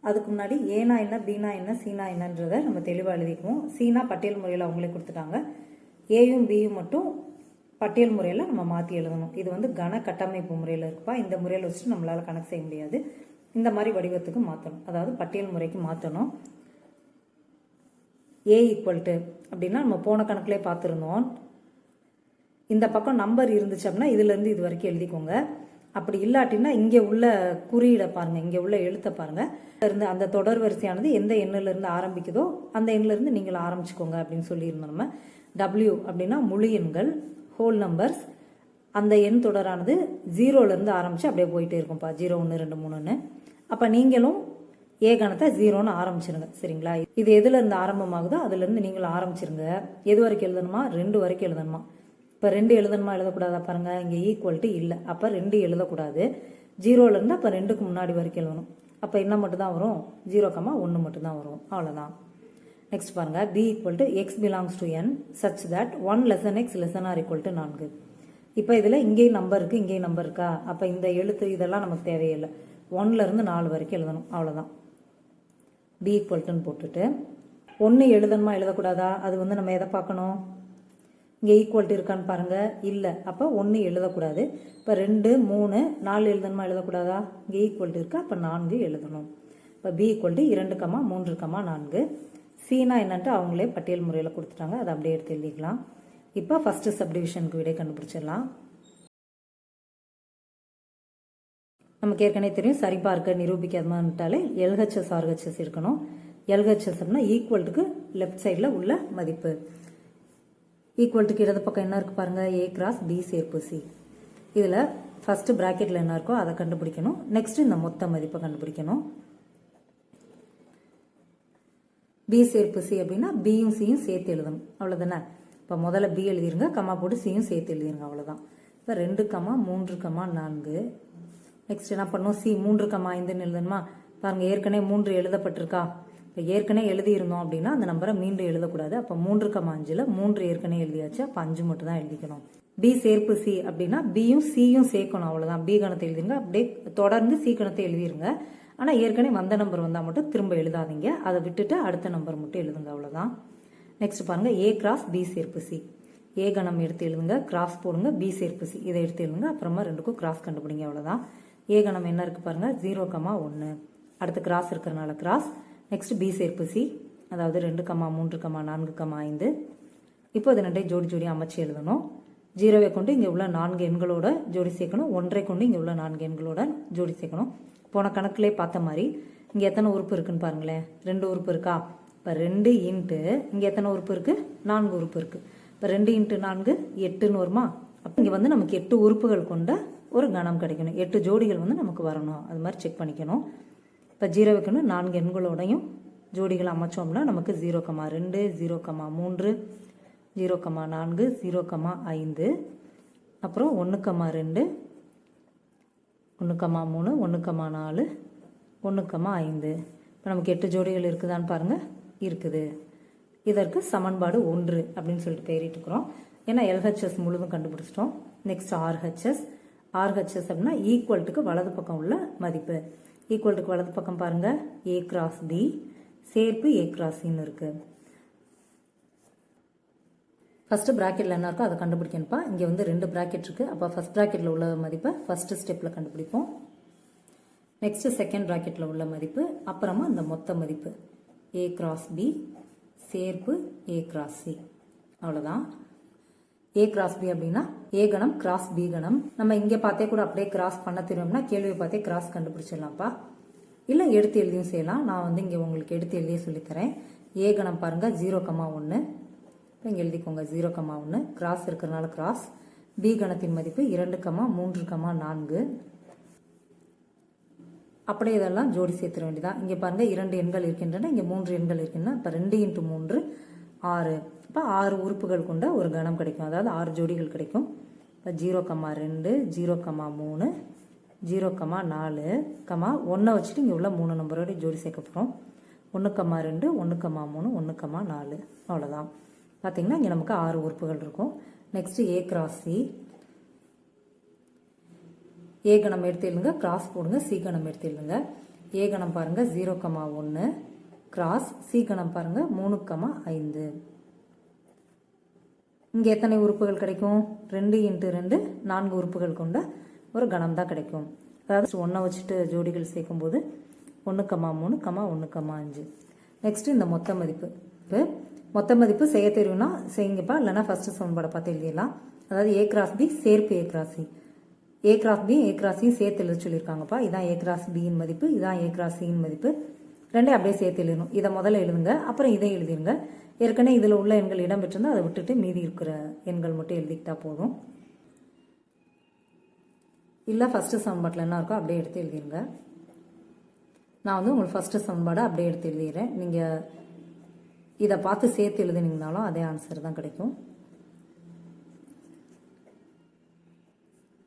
அதுக்கு முன்னாடி ஏனா என்ன, பீனா என்ன, சீனா என்னன்றதை நம்ம தெளிவாக எழுதிக்குவோம். சீனா பட்டியல் முறையில் அவங்களே கொடுத்துட்டாங்க, ஏயும் பியும் மட்டும் பட்டியல் முறையில் நம்ம மாற்றி எழுதணும். இது வந்து கன கட்டமைப்பு முறையில் இருக்குப்பா. இந்த முறையில் வச்சுட்டு நம்மளால் கணக்கு செய்ய முடியாது, இந்த மாதிரி வடிவத்துக்கு மாற்றணும், அதாவது பட்டியல் முறைக்கு மாற்றணும். a = அப்படின்னா நம்ம போன கணக்குலேயே பார்த்துருந்தோம், இந்த பக்கம் நம்பர் இருந்துச்சு அப்படின்னா இதுலேருந்து இது வரைக்கும் எழுதிக்கோங்க. அப்படி இல்லாட்டின்னா இங்கே உள்ள குறியீடை பாருங்கள், இங்கே உள்ள எழுத்தை பாருங்கள். இருந்து அந்த தொடர் வரிசையானது எந்த எண்ணிலிருந்து ஆரம்பிக்குதோ அந்த எண்ணிலிருந்து நீங்கள் ஆரம்பிச்சுக்கோங்க அப்படின்னு சொல்லியிருந்தோம். நம்ம W அப்படின்னா முழு எண்கள், ஹோல் நம்பர்ஸ். அந்த எண் தொடரானது 0லேருந்து ஆரம்பித்து அப்படியே போயிட்டே இருக்கும்ப்பா, 0 1 2 3ன்னு. அப்போ நீங்களும் ஏ கணத்தை 0ன்னு ஆரம்பிச்சிருங்க, சரிங்களா. இது எதுலேருந்து ஆரம்பமாகுதோ அதுலேருந்து நீங்களும் ஆரம்பிச்சிருங்க. எது வரைக்கும் எழுதணுமா, 2 வரைக்கும் எழுதணுமா. இப்போ 2 எழுதணுமா எழுதக்கூடாதா பாருங்கள், இங்கே ஈக்குவல்ட்டு இல்லை, அப்போ 2 எழுதக்கூடாது. 0லேருந்து அப்போ 2க்கு முன்னாடி வரைக்கும் எழுதணும். அப்போ என்ன மட்டும் தான் வரும், 0,1 மட்டும்தான் வரும், அவ்வளோதான். நெக்ஸ்ட் பாருங்கள், b = x belongs to n such that 1 less than x less than or equal to 4. இப்போ இதில் இங்கேயும் நம்பர் இருக்குது, இங்கேயும் நம்பர் இருக்கா. அப்போ இந்த எழுத்து இதெல்லாம் நமக்கு தேவையில்லை, 1லேருந்து 4 வரைக்கும் எழுதணும், அவ்வளோதான். b = போட்டுட்டு 1 எழுதணுமா எழுதக்கூடாதா, அது வந்து நம்ம எதை பார்க்கணும், இங்கே ஈக்குவல்ட்டு இருக்கான்னு பாருங்கள், இல்லை, அப்போ 1 எழுதக்கூடாது. இப்போ 2 3 4 எழுதணுமா எழுதக்கூடாதா, இங்கே ஈக்குவல்ட்டு இருக்குது, அப்போ 4 எழுதணும். இப்போ b = 2,3,4. சீனா என்னன்ட்டு அவங்களே பட்டியல் முறையில் கொடுத்துட்டாங்க, அதை அப்படியே எடுத்து எழுதிக்கலாம். இப்போ ஃபஸ்ட்டு சப்டிவிஷனுக்கு விடை கண்டுபிடிச்சிடலாம். நமக்கு ஏற்கனவே தெரியும், சரிபார்க்க நிரூபிக்காதமாட்டாலே LHS RHS இருக்கணும். LHS அப்படின்னா ஈக்குவல்ட்டுக்கு லெஃப்ட் சைடில் உள்ள மதிப்பு, ஈக்குவல்ட்டுக்கு இடது பக்கம் என்ன இருக்குது பாருங்கள், a கிராஸ் b சேர்ப்பு c. இதில் ஃபஸ்ட்டு ப்ராக்கெட்டில் என்ன இருக்கோ அதை கண்டுபிடிக்கணும். நெக்ஸ்ட்டு இந்த மொத்த மதிப்பை கண்டுபிடிக்கணும். b சேர்ப்பு c அப்படின்னா பியும் சியும் சேர்த்து எழுதணும், அவ்வளோதானே. இப்போ முதல்ல b எழுதிருங்க, கம்மா போட்டு சியும் சேர்த்து எழுதிருங்க, அவ்வளோதான். இப்போ 2,3,4. நெக்ஸ்ட் என்ன பண்ணணும், c 3,5ன்னு எழுதணுமா. பாருங்கள், ஏற்கனவே 3 எழுதப்பட்டிருக்கா. இப்போ ஏற்கனவே எழுதியிருந்தோம் அப்படின்னா அந்த நம்பரை மீண்டும் எழுதக்கூடாது. அப்போ 3,5ல் 3 ஏற்கனவே எழுதியாச்சு, அப்போ 5 மட்டும் தான் எழுதிக்கணும். b சேர்ப்பு c அப்படின்னா பியும் சியும் சேர்க்கணும், அவ்வளோதான். b கணத்தை எழுதிருங்க, அப்படியே தொடர்ந்து c கணத்தை எழுதிருங்க. ஆனால் ஏற்கனவே வந்த நம்பர் வந்தால் மட்டும் திரும்ப எழுதாதீங்க, அதை விட்டுட்டு அடுத்த நம்பர் மட்டும் எழுதுங்க, அவ்வளோதான். நெக்ஸ்ட் பாருங்கள், a கிராஸ் b சேர்ப்பு c. a கணம் எடுத்து எழுதுங்க, கிராஸ் போடுங்க, b சேர்ப்பு c இதை எடுத்து எழுதுங்க, அப்புறமா 2க்கும் கிராஸ் கண்டுபிடிங்க, அவ்வளோதான். a கணம் என்ன இருக்குது பாருங்கள், 0,1. அடுத்து கிராஸ் இருக்கிறனால கிராஸ். நெக்ஸ்ட் b சேர்ப்பு c, அதாவது 2,3,4,5. இப்போ இது 2 ஜோடி ஜோடி அமைச்சு எழுதணும். 0வை கொண்டு இங்கே உள்ள 4 எண்களோட ஜோடி சேர்க்கணும், 1 கொண்டு இங்கே உள்ள 4 எண்களோட ஜோடி சேர்க்கணும். போன கணக்குலேயே பார்த்த மாதிரி இங்கே எத்தனை உறுப்பு இருக்குன்னு பாருங்களேன், 2 உறுப்பு இருக்கா. இப்போ 2 இன்ட்டு இங்கே எத்தனை உறுப்பு இருக்குது, 4 உறுப்பு இருக்குது. இப்போ 2 × 4 8ன்னு வருமா. அப்போ இங்கே வந்து நமக்கு 8 உறுப்புகள் கொண்ட ஒரு கணம் கிடைக்கணும், 8 ஜோடிகள் வந்து நமக்கு வரணும், அது மாதிரி செக் பண்ணிக்கணும். இப்போ 0வை கொண்டு 4 எண்களோடையும் ஜோடிகள் அமைச்சோம்னா நமக்கு 0,2 0,3 0,4 0,5 அப்புறம் 1,2 1,3 1,4 1,5. இப்போ நமக்கு 8 ஜோடிகள் இருக்குதான்னு பாருங்கள், இருக்குது. இதற்கு சமன்பாடு 1 அப்படின்னு சொல்லிட்டு பெயரிட்டுக்கிறோம். ஏன்னா எல்ஹெச்எஸ் முழுதும் கண்டுபிடிச்சிட்டோம். Next RHS. ஆர்ஹெச்எஸ் அப்படின்னா ஈக்குவல்ட்டுக்கு வலது பக்கம் உள்ள மதிப்பு. ஈக்குவல்ட்டுக்கு வலது பக்கம் பாருங்கள், ஏ கிராஸ் பி சேர்ப்பு ஏ கிராஸ் சின்னு இருக்குது. ஃபஸ்ட்டு ப்ராக்கெட்டில் என்ன இருக்கோ அதை கண்டுபிடிக்கணும்ப்பா. இங்கே வந்து 2 ப்ராக்கெட் இருக்குது. அப்போ ஃபஸ்ட் ப்ராக்கெட்டில் உள்ள மதிப்பை ஃபஸ்ட்டு ஸ்டெப்பில் கண்டுபிடிப்போம். நெக்ஸ்ட்டு செகண்ட் ப்ராக்கெட்டில் உள்ள மதிப்பு, அப்புறமா இந்த மொத்த மதிப்பு ஏ கிராஸ் பி சேர்ப்பு ஏ கிராஸ் சி. அவ்வளோதான். ஏ கிராஸ் பி அப்படின்னா ஏ கணம் கிராஸ் பி கணம். நம்ம இங்கே பார்த்தே கூட அப்படியே கிராஸ் பண்ண தெரியும்னா கேள்வியை பார்த்தே கிராஸ் கண்டுபிடிச்சிடலாம்ப்பா. இல்லை எடுத்து எழுதியும் செய்யலாம். நான் வந்து இங்கே உங்களுக்கு எடுத்து எழுதியே சொல்லித்தரேன். ஏ கணம் பாருங்கள் 0,1. இப்போ இங்கே எழுதிக்கோங்க 0,1. கிராஸ் இருக்கிறதுனால கிராஸ். பி கணத்தின் மதிப்பு 2,3,4. அப்படியே இதெல்லாம் ஜோடி சேர்த்துட வேண்டியதான். இங்கே பாருங்கள் 2 எண்கள் இருக்கின்றன, இங்கே 3 எண்கள் இருக்கின்றன. இப்போ 2 × 3 6. இப்போ 6 உறுப்புகள் கொண்ட ஒரு கணம் கிடைக்கும், அதாவது 6 ஜோடிகள் கிடைக்கும். இப்போ 0,2 0,3 0,4 1 வச்சுட்டு இங்கே உள்ள 3 நம்பரோட ஜோடி சேர்க்க போகிறோம். 1,2 1,3 1,4. அவ்வளோதான். பார்த்தீங்கன்னா இங்கே நமக்கு 6 உறுப்புகள் இருக்கும். Next A cross C. A கணம் எடுத்து எழுதுங்க, கிராஸ் போடுங்க. சி கணம் எடுத்து எழுதுங்க. ஏ கணம் பாருங்கள் 0,1 கிராஸ். சி கணம் பாருங்கள் 3,5. இங்கே எத்தனை உறுப்புகள் கிடைக்கும்? 2 × 2 4 உறுப்புகள் கொண்ட ஒரு கணம் தான் கிடைக்கும். அதாவது 1 வச்சுட்டு ஜோடிகள் சேர்க்கும்போது 1,3 1,5. நெக்ஸ்ட் இந்த மொத்த மதிப்பு. இப்போ மொத்த மதிப்பு செய்ய தெரியும்னா செய்யுங்கப்பா, இல்லைனா ஃபர்ஸ்ட் சமன்பாடை பார்த்து எழுதிடலாம். அதாவது ஏ கிராஸ் பி சேர்ப்பு A cross C. A cross B A cross C சேர்த்து எழுத சொல்லியிருக்காங்கப்பா. இதான் ஏ கிராஸ் பியின் மதிப்பு, இதான் ஏ கிராஸ் சியின் மதிப்பு. ரெண்டே அப்படியே சேர்த்து எழுதணும். இதை முதல்ல எழுதுங்க, அப்புறம் இதை எழுதிருங்க. ஏற்கனவே இதில் உள்ள எண்கள் இடம் பெற்றிருந்தால் அதை விட்டுட்டு மீதி இருக்கிற எண்கள் மட்டும் எழுதிக்கிட்டா போதும். இல்லை ஃபஸ்ட்டு சமன்பாட்டில் என்ன இருக்கோ அப்படியே எடுத்து எழுதிருங்க. நான் வந்து உங்களுக்கு ஃபஸ்ட்டு சமன்பாடை அப்படியே எடுத்து எழுதிடுறேன். நீங்கள் இதை பார்த்து சேர்த்து எழுதினீங்கனாலும் அதே ஆன்சர் தான் கிடைக்கும்.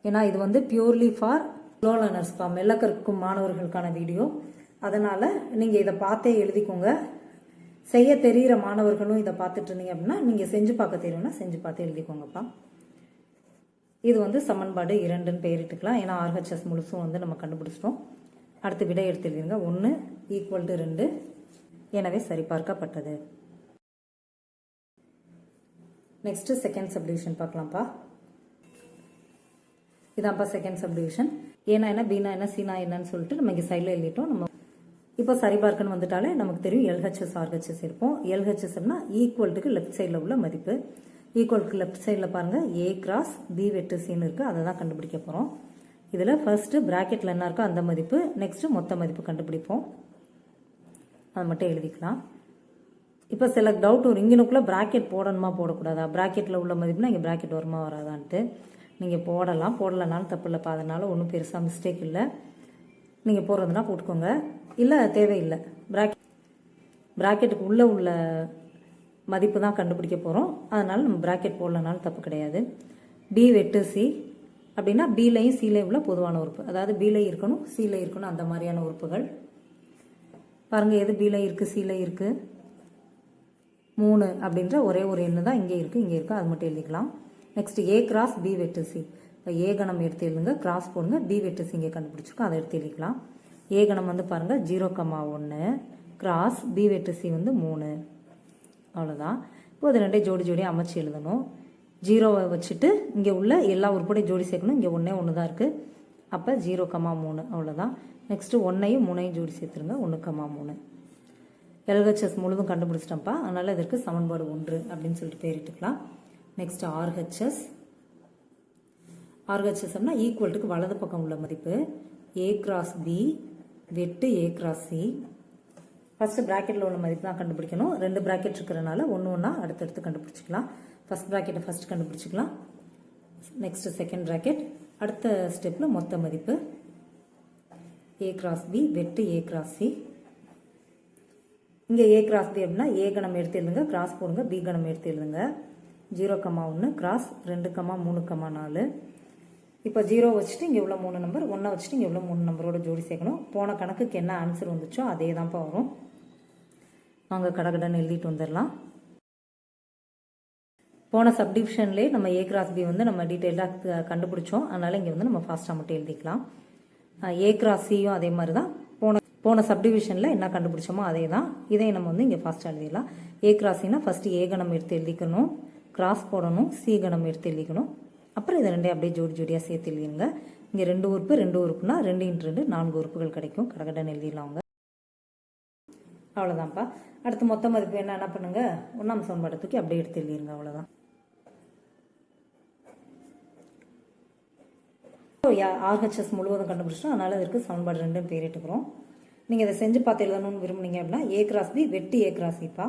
ஏன்னா இது வந்து பியூர்லி ஃபார் ஸ்லோ லேர்னர்ஸ்ப்பா, மெல்ல கற்கும் மாணவர்களுக்கான வீடியோ. அதனால் நீங்கள் இதை பார்த்தே எழுதிக்கோங்க. செய்ய தெரிகிற மாணவர்களும் இதை பார்த்துட்டு இருந்தீங்க அப்படின்னா நீங்கள் செஞ்சு பார்க்க தெரியும்னா செஞ்சு பார்த்து எழுதிக்கோங்கப்பா. இது வந்து சமன்பாடு 2ன்னு பெயரிட்டுக்கலாம். ஏன்னா ஆர்ஹெச்எஸ் முழுசும் வந்து நம்ம கண்டுபிடிச்சிட்டோம். அடுத்து விடை எடுத்து எழுதிருங்க. 1 = 2. எனவே சரிபார்க்கப்பட்டது. நெக்ஸ்ட் செகண்ட் சப்டிவிஷன் பார்க்கலாம்ப்பா. இதான்ப்பா செகண்ட் சப்டிவிஷன். ஏன்னா என்ன, பீனா என்ன, சீனா என்னன்னு சொல்லிட்டு நம்ம இங்கே சைடில் எழுதிட்டோம். நம்ம இப்போ சரிபார்க்கன்னு வந்துட்டாலே நமக்கு தெரியும் எல்ஹெச்எஸ் ஆர்ஹெச்எஸ் இருப்போம். எல்ஹெச்எஸ்னா ஈக்குவல்ட்டுக்கு லெஃப்ட் சைடில் உள்ள மதிப்பு. ஈக்குவலுக்கு லெஃப்ட் சைடில் பாருங்கள் ஏ கிராஸ் பி வெட்டு சின்னு இருக்குது, அதை தான் கண்டுபிடிக்க போகிறோம். இதில் ஃபர்ஸ்ட்டு ப்ராக்கெட்டில் என்ன இருக்கோ அந்த மதிப்பு, நெக்ஸ்ட்டு மொத்த மதிப்பு கண்டுபிடிப்போம். அதை மட்டும் எழுதிக்கலாம். இப்போ சில டவுட் வரும், இங்கனுக்குள்ளே ப்ராக்கெட் போடணுமா போடக்கூடாதா, ப்ராக்கெட்டில் உள்ள மதிப்புனா இங்கே ப்ராக்கெட் வருமா வராதான்ட்டு. நீங்கள் போடலாம், போடலைனாலும் தப்பு இல்லைப்பா. அதனால் ஒன்றும் பெருசாக மிஸ்டேக் இல்லை. நீங்கள் போடுறதுனா போட்டுக்கோங்க, இல்லை தேவையில்லை. ப்ராக்கெட்டுக்கு உள்ளே உள்ள மதிப்பு தான் கண்டுபிடிக்க போகிறோம். அதனால் நம்ம ப்ராக்கெட் போடலனாலும் தப்பு கிடையாது. பி வெட்டு சி அப்படின்னா பிலையும் சிலையும் உள்ள பொதுவான உறுப்பு, அதாவது பிலை இருக்கணும் சிலை இருக்கணும், அந்த மாதிரியான உறுப்புகள். பாருங்கள் எது பிலை இருக்குது சிலை இருக்குது, 3 அப்படின்ற ஒரே ஒரு எண்ணு தான் இங்கே இருக்குது, இங்கே இருக்குது, அது மட்டும் எழுதிக்கலாம். நெக்ஸ்ட் ஏ கிராஸ் பி வெட்டு சி. இப்போ ஏ கணம் எடுத்து எழுதுங்க, கிராஸ் போடுங்க. பி வெட்டு சி இங்கே கண்டுபிடிச்சிருக்கோம், அதை எடுத்து எழுதிக்கலாம். ஏ கணம் வந்து பாருங்கள் 0,1 கிராஸ் பி வெட்டு சி வந்து 3. அவ்வளோதான். இப்போ அது ரெண்டே ஜோடி ஜோடியாக அமைச்சு எழுதணும். 0வை வச்சுட்டு இங்கே உள்ள எல்லா உறுப்படையும் ஜோடி சேர்க்கணும். இங்கே 1 தான் இருக்குது, அப்போ 0,3. அவ்வளோதான். நெக்ஸ்ட்டு 1ஐயும் 3ஐயும் ஜோடி சேர்த்துருங்க, 1,3. எல்ஹெச்எஸ் முழுதும் கண்டுபிடிச்சிட்டோம்ப்பா. அதனால் இதற்கு சமன்பாடு 1 அப்படின்னு சொல்லிட்டு பேரிட்டுக்கலாம். Next RHS. ஆர்ஹெச்எஸ்னா ஈக்குவல்ட்டுக்கு வலது பக்கம் உள்ள மதிப்பு ஏ கிராஸ் பி வெட்டு ஏ கிராஸ் சி. ஃபஸ்ட்டு ப்ராக்கெட்டில் உள்ள மதிப்பு தான் கண்டுபிடிக்கணும். 2 ப்ராக்கெட் இருக்கிறனால ஒன்று அடுத்தடுத்து கண்டுபிடிச்சிக்கலாம். ஃபஸ்ட் ப்ராக்கெட்டை ஃபஸ்ட் கண்டுபிடிச்சிக்கலாம். Next second bracket. அடுத்த ஸ்டெப்பில் மொத்த மதிப்பு ஏ கிராஸ் பி வெட்டு ஏ கிராஸ் சி. இங்கே ஏ கிராஸ் பி அப்படின்னா ஏ கணம் எடுத்து எழுதுங்க, கிராஸ் போடுங்க, பி கணம் எடுத்து எழுதுங்க. 0,1 கிராஸ் 2,3,4. இப்போ 0 வச்சுட்டு இங்கே உள்ள 3 நம்பர், 1 வச்சுட்டு இங்கே உள்ள 3 நம்பரோட ஜோடி சேர்க்கணும். போன கணக்குக்கு என்ன ஆன்சர் வந்துச்சோ அதே தான்ப்பா வரும். வாங்க கடகடன்னு எழுதிட்டு வந்துடலாம். போன சப்டிவிஷன்லேயே நம்ம ஏ கிராஸ் பி வந்து நம்ம டீட்டெயிலாக கண்டுபிடிச்சோம். அதனால் இங்கே வந்து நம்ம ஃபாஸ்ட்டாக மட்டும் எழுதிக்கலாம். ஏ கிராஸ் சியும் அதே மாதிரி தான். போன சப்டிவிஷனில் என்ன கண்டுபிடிச்சோமோ அதே தான். இதையும் நம்ம வந்து இங்கே ஃபாஸ்ட்டாக எழுதிடலாம். ஏ கிராஸினா ஃபஸ்ட்டு ஏ கணம் எடுத்து எழுதிக்கணும், கிராஸ் போடணும், சி கணம் எடுத்து எழுதிக்கணும். அப்புறம் இதை ரெண்டே அப்படியே ஜோடி ஜோடியாக சேர்த்து எழுதிடுங்க. இங்கே 2 உறுப்பு 2 உறுப்புனா 2 × 2 4 உறுப்புகள் கிடைக்கும். கடகடன்னு எழுதிடலாம் அவங்க. அவ்வளோதான்ப்பா. அடுத்து மொத்த மதிப்பு என்ன பண்ணுங்க, 1ஆம் சமன்பாடை தூக்கி அப்படியே எடுத்து எழுதிருங்க. அவ்வளோதான். ஆர்ஹெச்எஸ் முழுவதும் கண்டுபிடிச்சிட்டோம். அதனால் அதற்கு சமன்பாடு 2 பேரிட்டுக்கிறோம். நீங்கள் இதை செஞ்சு பார்த்து எழுதணும்னு விரும்புனீங்க அப்படின்னா ஏ கிராஸ் பி வெட்டு ஏ கிராஸ் சிப்பா.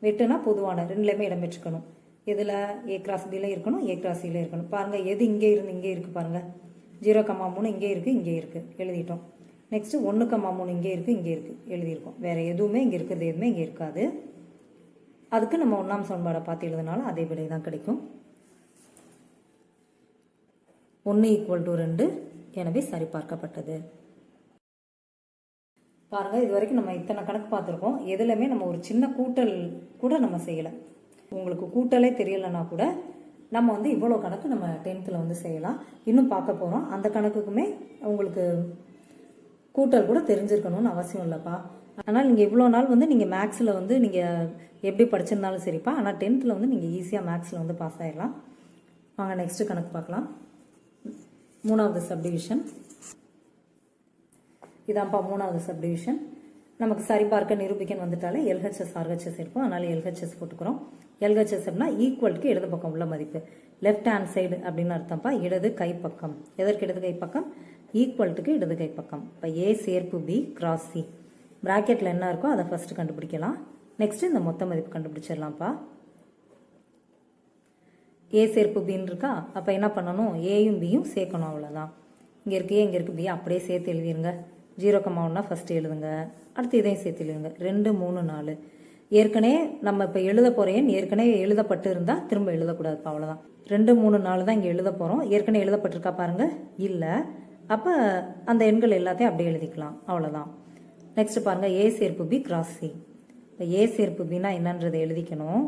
வெட்டுனா பொதுவான ரெண்டுலேயுமே இடம் பெற்றுக்கணும். இதில் ஏ கிராஸ் பியில் இருக்கணும், ஏ கிராஸ் சியில் இருக்கணும். பாருங்கள் எது இங்கே இருந்து இங்கே இருக்குது பாருங்கள். 0,3 இங்கே இருக்குது, இங்கே இருக்குது எழுதிட்டோம். நெக்ஸ்ட்டு 1,3 இங்கே இருக்குது, இங்கே இருக்குது எழுதியிருக்கோம். வேறு எதுவுமே இங்கே இருக்கிறது எதுவுமே இங்கே இருக்காது. அதுக்கு நம்ம 1ஆம் சமன்பாடை பார்த்து எழுதினாலும் அதே விடை தான் கிடைக்கும். 1 = 2, எனவே சரிபார்க்கப்பட்டது. பாருங்கள், இது வரைக்கும் நம்ம இத்தனை கணக்கு பார்த்துருக்கோம். எதுலையுமே நம்ம ஒரு சின்ன கூட்டல் கூட நம்ம செய்யலை. உங்களுக்கு கூட்டலே தெரியலைன்னா கூட நம்ம வந்து இவ்வளோ கணக்கு நம்ம 10th வந்து செய்யலாம். இன்னும் பார்க்க போகிறோம். அந்த கணக்குக்குமே உங்களுக்கு கூட்டல் கூட தெரிஞ்சிருக்கணும்னு அவசியம் இல்லைப்பா. ஆனால் நீங்கள் இவ்வளோ நாள் வந்து நீங்கள் மேக்ஸில் வந்து நீங்கள் எப்படி படிச்சிருந்தாலும் சரிப்பா. ஆனால் 10th வந்து நீங்கள் ஈஸியாக மேக்ஸில் வந்து பாஸ் ஆகிடலாம். வாங்க நெக்ஸ்ட்டு கணக்கு பார்க்கலாம். 3வது சப்டிவிஷன் இதான்ப்பா. 3வது சப்டிவிஷன் நமக்கு சரிபார்க்க நிரூபிக்கன்னு வந்துட்டாலே எல்ஹெச்எஸ் ஆர்ஹெச்எஸ் இருக்கும். அதனால எல்ஹெச்எஸ் போட்டுக்கிறோம். எல்ஹெச்எஸ் அப்படின்னா ஈக்குவலுக்கு இடது பக்கம் உள்ள மதிப்பு. லெஃப்ட் ஹேண்ட் சைடு அப்படின்னு அர்த்தம்ப்பா. இடது கைப்பக்கம். எதற்கு இடது கைப்பக்கம்? ஈக்குவல்ட்டுக்கு இடது கைப்பக்கம். இப்போ ஏ சேர்ப்பு பி கிராஸ் சி. பிராக்கெட்டில் என்ன இருக்கோ அதை ஃபர்ஸ்ட் கண்டுபிடிக்கலாம். நெக்ஸ்ட் இந்த மொத்த மதிப்பு கண்டுபிடிச்சிடலாம்ப்பா. ஏ சேர்ப்பு பின்னு இருக்கா. அப்போ என்ன பண்ணணும், ஏயும் பியும் சேர்க்கணும். அவ்வளோதான். இங்கே இருக்கு ஏ, இங்கே இருக்கு பி, அப்படியே சேர்த்து எழுதிருங்க. 0,1 ஃபஸ்ட்டு எழுதுங்க. அடுத்து இதையும் சேர்த்து எழுதுங்க. 2, 3, 4. ஏற்கனவே நம்ம இப்போ எழுத போகிற எண் ஏற்கனவே எழுதப்பட்டு இருந்தால் திரும்ப எழுதக்கூடாதுப்பா. அவ்வளோதான். 2, 3, 4 தான் இங்கே எழுத போகிறோம். ஏற்கனவே எழுதப்பட்டிருக்கா பாருங்கள், இல்லை. அப்போ அந்த எண்கள் எல்லாத்தையும் அப்படியே எழுதிக்கலாம். அவ்வளோதான். நெக்ஸ்ட் பாருங்கள், ஏ சேர்ப்பு பி கிராஸ் சி. இப்போ ஏ சேர்ப்பு பின்னா என்னன்றதை எழுதிக்கணும்.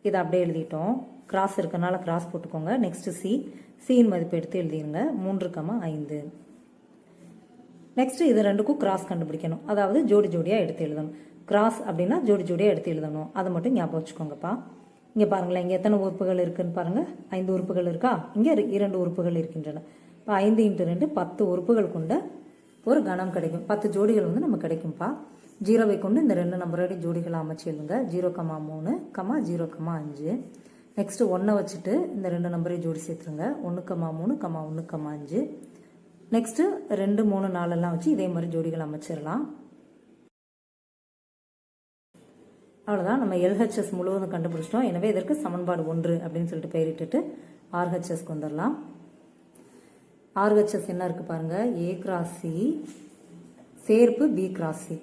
இதை அப்படியே எழுதிட்டோம். கிராஸ் இருக்கனால கிராஸ் போட்டுக்கோங்க. Next C. சியின் மதிப்பு எடுத்து எழுதிருங்க. 3,5. நெக்ஸ்ட் இது ரெண்டுக்கும் கிராஸ் கண்டுபிடிக்கணும். அதாவது ஜோடி ஜோடியாக எடுத்து எழுதணும். கிராஸ் அப்படின்னா ஜோடி ஜோடியாக எடுத்து எழுதணும். அதை மட்டும் ஞாபகம் வச்சுக்கோங்கப்பா. இங்கே பாருங்களேன், இங்கே எத்தனை உறுப்புகள் இருக்குன்னு பாருங்கள். 5 உறுப்புகள் இருக்கா. இங்கே 2 உறுப்புகள் இருக்கின்றன. இப்போ 5 × 2 10 உறுப்புகள் கொண்ட ஒரு கணம் கிடைக்கும். 10 ஜோடிகள் வந்து நமக்கு கிடைக்கும்ப்பா. 0வை கொண்டு இந்த 2 நம்பரோட ஜோடிகளை அமைச்சு எழுதுங்க. 0,3, 0,5. நெக்ஸ்ட் 1 வச்சுட்டு இந்த 2 நம்பரையும் ஜோடி சேர்த்துருங்க. 1,3, 1,5. நெக்ஸ்ட்டு 2, 3, 4 எல்லாம் வச்சு இதே மாதிரி ஜோடிகள் அமைச்சிடலாம். அவ்வளோதான். நம்ம எல்ஹெச்எஸ் முழுவதும் கண்டுபிடிச்சிட்டோம். எனவே இதற்கு சமன்பாடு 1 அப்படின்னு சொல்லிட்டு பெயரிட்டுட்டு ஆர்ஹெச்எஸ்க்கு வந்துடலாம். ஆர்ஹெச்எஸ் என்ன இருக்குது பாருங்கள். ஏ கிராஸ் சி சேர்ப்பு பி கிராஸ் சி.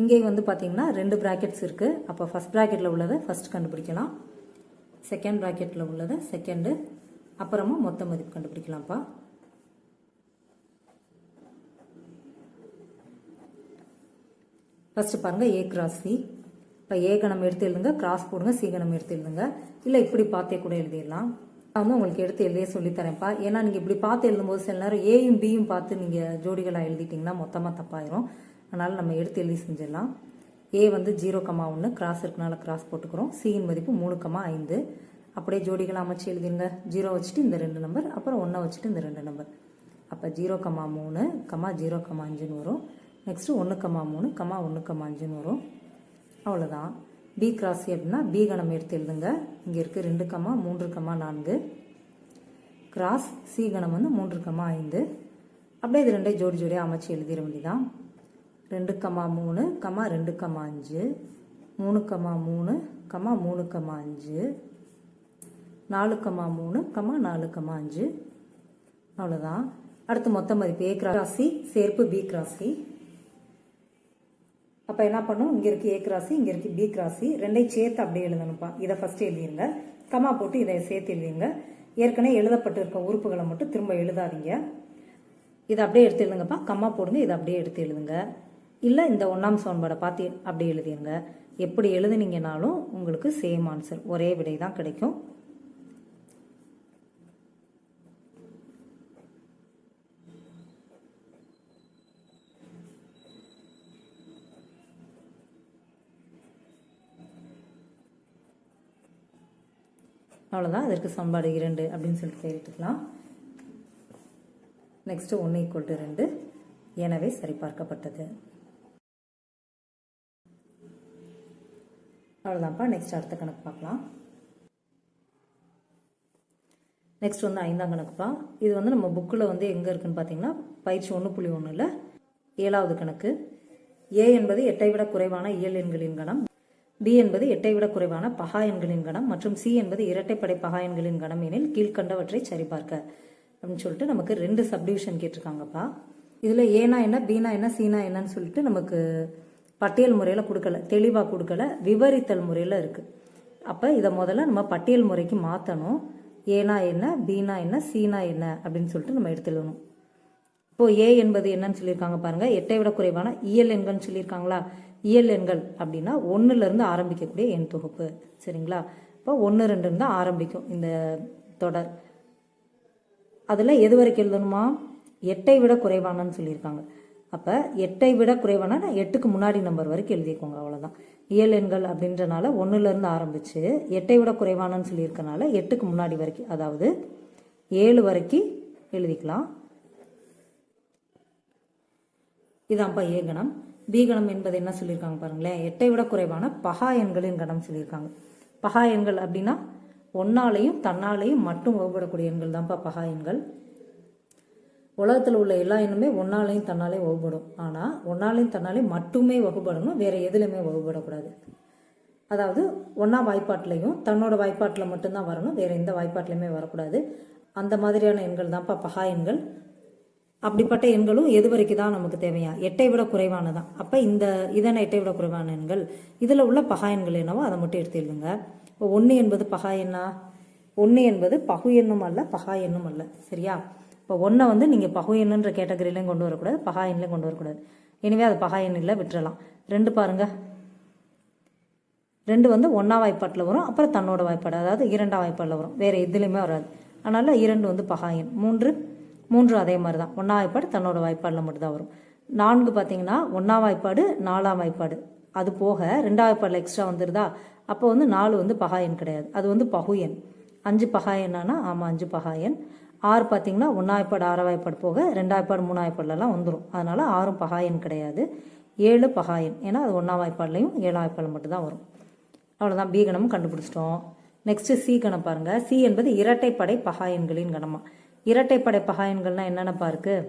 இங்கே வந்து பார்த்தீங்கன்னா 2 ப்ராக்கெட்ஸ் இருக்குது. அப்போ ஃபர்ஸ்ட் ப்ராக்கெட்டில் உள்ளதை ஃபர்ஸ்ட் கண்டுபிடிக்கலாம். செகண்ட் ப்ராக்கெட்டில் உள்ளதை செகண்டு. அப்புறமா மொத்த மதிப்பு கண்டுபிடிக்கலாம்ப்பா. ஃபர்ஸ்ட் பாருங்கள், ஏ கிராஸ் சி. இப்போ ஏ கணம் எடுத்து எழுதுங்க, கிராஸ் போடுங்க, சி கணம் எடுத்து எழுதுங்க. இல்லை இப்படி பார்த்தே கூட எழுதிடலாம். நான் வந்து உங்களுக்கு எடுத்து எழுதியே சொல்லித்தரேன்ப்பா. ஏன்னா நீங்கள் இப்படி பார்த்து எழுதும்போது சில நேரம் ஏயும் பியும் பார்த்து நீங்கள் ஜோடிகளாக எழுதிட்டிங்கன்னா மொத்தமாக தப்பாயிரும். அதனால் நம்ம எடுத்து எழுதி செஞ்சிடலாம். ஏ வந்து 0,1 கிராஸ் இருக்கனால கிராஸ் போட்டுக்கிறோம். சியின் மதிப்பு 3,5. அப்படியே ஜோடிகளாக அமைச்சு எழுதிருங்க. 0 வச்சுட்டு இந்த 2 நம்பர், அப்புறம் 1 வச்சுட்டு இந்த 2 நம்பர். அப்போ 0,3, 0,5 வரும். நெக்ஸ்ட்டு 1,3, 1,5 வரும். அவ்வளோதான். பி கிராஸ் அப்படின்னா பி கணம் எடுத்து எழுதுங்க. இங்கே இருக்குது 2, 3,4. கிராஸ் சி கணம் வந்து 3,5. அப்படியே இது 2 ஜோடி ஜோடியாக அமைச்சு எழுதிட வேண்டியதான். 2,3, 2,5, 3,3, 3,5, 4,3, 4,5. அவ்வளோதான். அடுத்து மொத்த மதிப்பு ஏ கிராஸ் சி சேர்ப்பு பி கிராஸ் சி. அப்போ என்ன பண்ணும், இங்கே இருக்குது ஏ கிராசி, இங்கே இருக்குது பி கிராசி, ரெண்டையும் சேர்த்து அப்படியே எழுதணும்ப்பா. இதை ஃபஸ்ட்டு எழுதிருங்க, கமா போட்டு இதை சேர்த்து எழுதிங்க. ஏற்கனவே எழுதப்பட்டு இருக்க உறுப்புகளை மட்டும் திரும்ப எழுதாதீங்க. இதை அப்படியே எடுத்து எழுதுங்கப்பா, கம்மா போடுங்க, இதை அப்படியே எடுத்து எழுதுங்க. இல்லை இந்த 1ஆம் சமன்பாடை பார்த்து அப்படியே எழுதிருங்க. எப்படி எழுதுனீங்கனாலும் உங்களுக்கு சேம் ஆன்சர், ஒரே விடை தான் கிடைக்கும். அவ்வளோதான், அதற்கு சமன்பாடு 2 அப்படின்னு சொல்லிட்டு பெயரிட்டுக்கலாம். நெக்ஸ்ட்டு 1 = 2, எனவே சரிபார்க்கப்பட்டது. அவ்வளோதான்ப்பா. நெக்ஸ்ட் அடுத்த கணக்கு பார்க்கலாம். நெக்ஸ்ட் 5ஆம் கணக்குப்பா. இது நம்ம புக்கில் எங்கே இருக்குன்னு பார்த்தீங்கன்னா பயிற்சி 1.1ல் 7வது கணக்கு. ஏ என்பது 8ஐ விட குறைவான இயல் எண்களின் கணம், பி என்பது 8ஐ விட குறைவான பகா எண்களின் கணம் மற்றும் சி என்பது இரட்டைப்படை பகா எண்களின் கணம் எனில் கீழ்கண்டவற்றை சரிபார்க்க அப்படின்னு சொல்லிட்டு நமக்கு 2 சப்டிவிஷன் கேட்டிருக்காங்கப்பா. இதில் ஏனா என்ன, பீனா என்ன, சீனா என்னன்னு சொல்லிட்டு நமக்கு பட்டியல் முறையில் கொடுக்கல, தெளிவாக கொடுக்கல, விவரித்தல் முறையில் இருக்குது. அப்போ இதை முதல்ல நம்ம பட்டியல் முறைக்கு மாற்றணும். ஏனா என்ன, பீனா என்ன, சீனா என்ன அப்படின்னு சொல்லிட்டு நம்ம எடுத்துடணும். இப்போது ஏ என்பது என்னன்னு சொல்லியிருக்காங்க பாருங்கள், 8ஐ விட குறைவான இயல் எண்கள்னு சொல்லியிருக்காங்களா. இயல் எண்கள் அப்படின்னா 1லேருந்து ஆரம்பிக்கக்கூடிய எண் தொகுப்பு, சரிங்களா. இப்போ 1, 2 தான் ஆரம்பிக்கும் இந்த தொடர். அதில் எது வரைக்கும் எழுதணுமா, 8ஐ விட குறைவானன்னு சொல்லியிருக்காங்க. அப்போ 8ஐ விட குறைவான 8க்கு முன்னாடி நம்பர் வரைக்கும் எழுதிக்கோங்க, அவ்வளோதான். இயல் எண்கள் அப்படின்றனால 1லேருந்து ஆரம்பித்து 8ஐ விட குறைவானன்னு சொல்லியிருக்கனால 8க்கு முன்னாடி வரைக்கும், அதாவது 7 வரைக்கும் எழுதிக்கலாம். இதான்ப்பா ஏ கணம். பி கணம் என்பது என்ன சொல்லியிருக்காங்க பாருங்களேன், 8ஐ விட குறைவான பகா எண்களின் கணம் சொல்லியிருக்காங்க. பகா எண்கள் அப்படின்னா ஒன்னாலையும் தன்னாலையும் மட்டும் வகுப்படக்கூடிய எண்கள் தான்ப்பா பகா எண்கள். உலகத்தில் உள்ள எல்லா எண்ணுமே ஒன்னாலையும் தன்னாலையும் வகுப்படும். ஆனால் ஒன்னாலையும் தன்னாலையும் மட்டுமே வகுப்படணும், வேற எதுலையுமே வகுப்படக்கூடாது. அதாவது ஒன்றா வாய்ப்பாட்டிலையும் தன்னோட வாய்ப்பாட்டில் மட்டும்தான் வரணும், வேற எந்த வாய்ப்பாட்டிலையுமே வரக்கூடாது. அந்த மாதிரியான எண்கள் தான்ப்பா பகா எண்கள். அப்படிப்பட்ட எண்களும் எது வரைக்கும் தான் நமக்கு தேவையா, 8ஐ விட குறைவானதான். அப்போ இதனை 8ஐ விட குறைவான எண்கள், இதில் உள்ள பகா எண்கள் என்னவோ அதை மட்டும் எடுத்து எழுதுங்க. இப்போ 1 என்பது பகா எண்ணா, 1 என்பது பகு எண்ணும் அல்ல பகா எண்ணும் அல்ல, சரியா. இப்போ 1 நீங்கள் பகு எண்ணுன்ற கேட்டகரியிலையும் கொண்டு வரக்கூடாது, பகா எண்ணிலையும் கொண்டு வரக்கூடாது. எனவே அது பகா எண்ணில் விட்டுறலாம். 2 பாருங்க, 2 1ஆம் வாய்ப்பாட்டில் வரும், அப்புறம் தன்னோட வாய்ப்பாடு அதாவது 2ஆம் வாய்ப்பாட்டில் வரும், வேறு எதுலையுமே வராது. அதனால் 2 பகா எண். 3 அதே மாதிரி தான், 1ஆம் வாய்ப்பாடு தன்னோட வாய்ப்பாடில் மட்டும்தான் வரும். 4 பார்த்தீங்கன்னா 1ஆம் வாய்ப்பாடு 4ஆம் வாய்ப்பாடு, அது போக 2ஆம் வாய்ப்பாடில் எக்ஸ்ட்ரா வந்துடுதா. அப்போ 4 பகா எண் கிடையாது, அது பகு எண். 5 பகா எண்ணானா, ஆமாம் 5 பகா எண். 6 பார்த்தீங்கன்னா 1ஆம் வாய்ப்பாடு 6ஆம் வாய்ப்பாடு போக 2ஆம் வாய்ப்பாடு 3ஆம் வாய்ப்பாடுலாம் வந்துடும், அதனால் 6 பகா எண் கிடையாது. 7 பகா எண், ஏன்னா அது 1ஆம் வாய்ப்பாடுலையும் 7ஆம் வாய்ப்பாடில் மட்டும்தான் வரும். அவ்வளோதான், பி கணமும் கண்டுபிடிச்சிட்டோம். நெக்ஸ்ட்டு சி கணம் பாருங்கள். சி என்பது இரட்டைப்படை பகா எண்களின் கணமா. இரட்டைப்படை பகா எண்கள்னால் என்னென்னப்பா இருக்குது,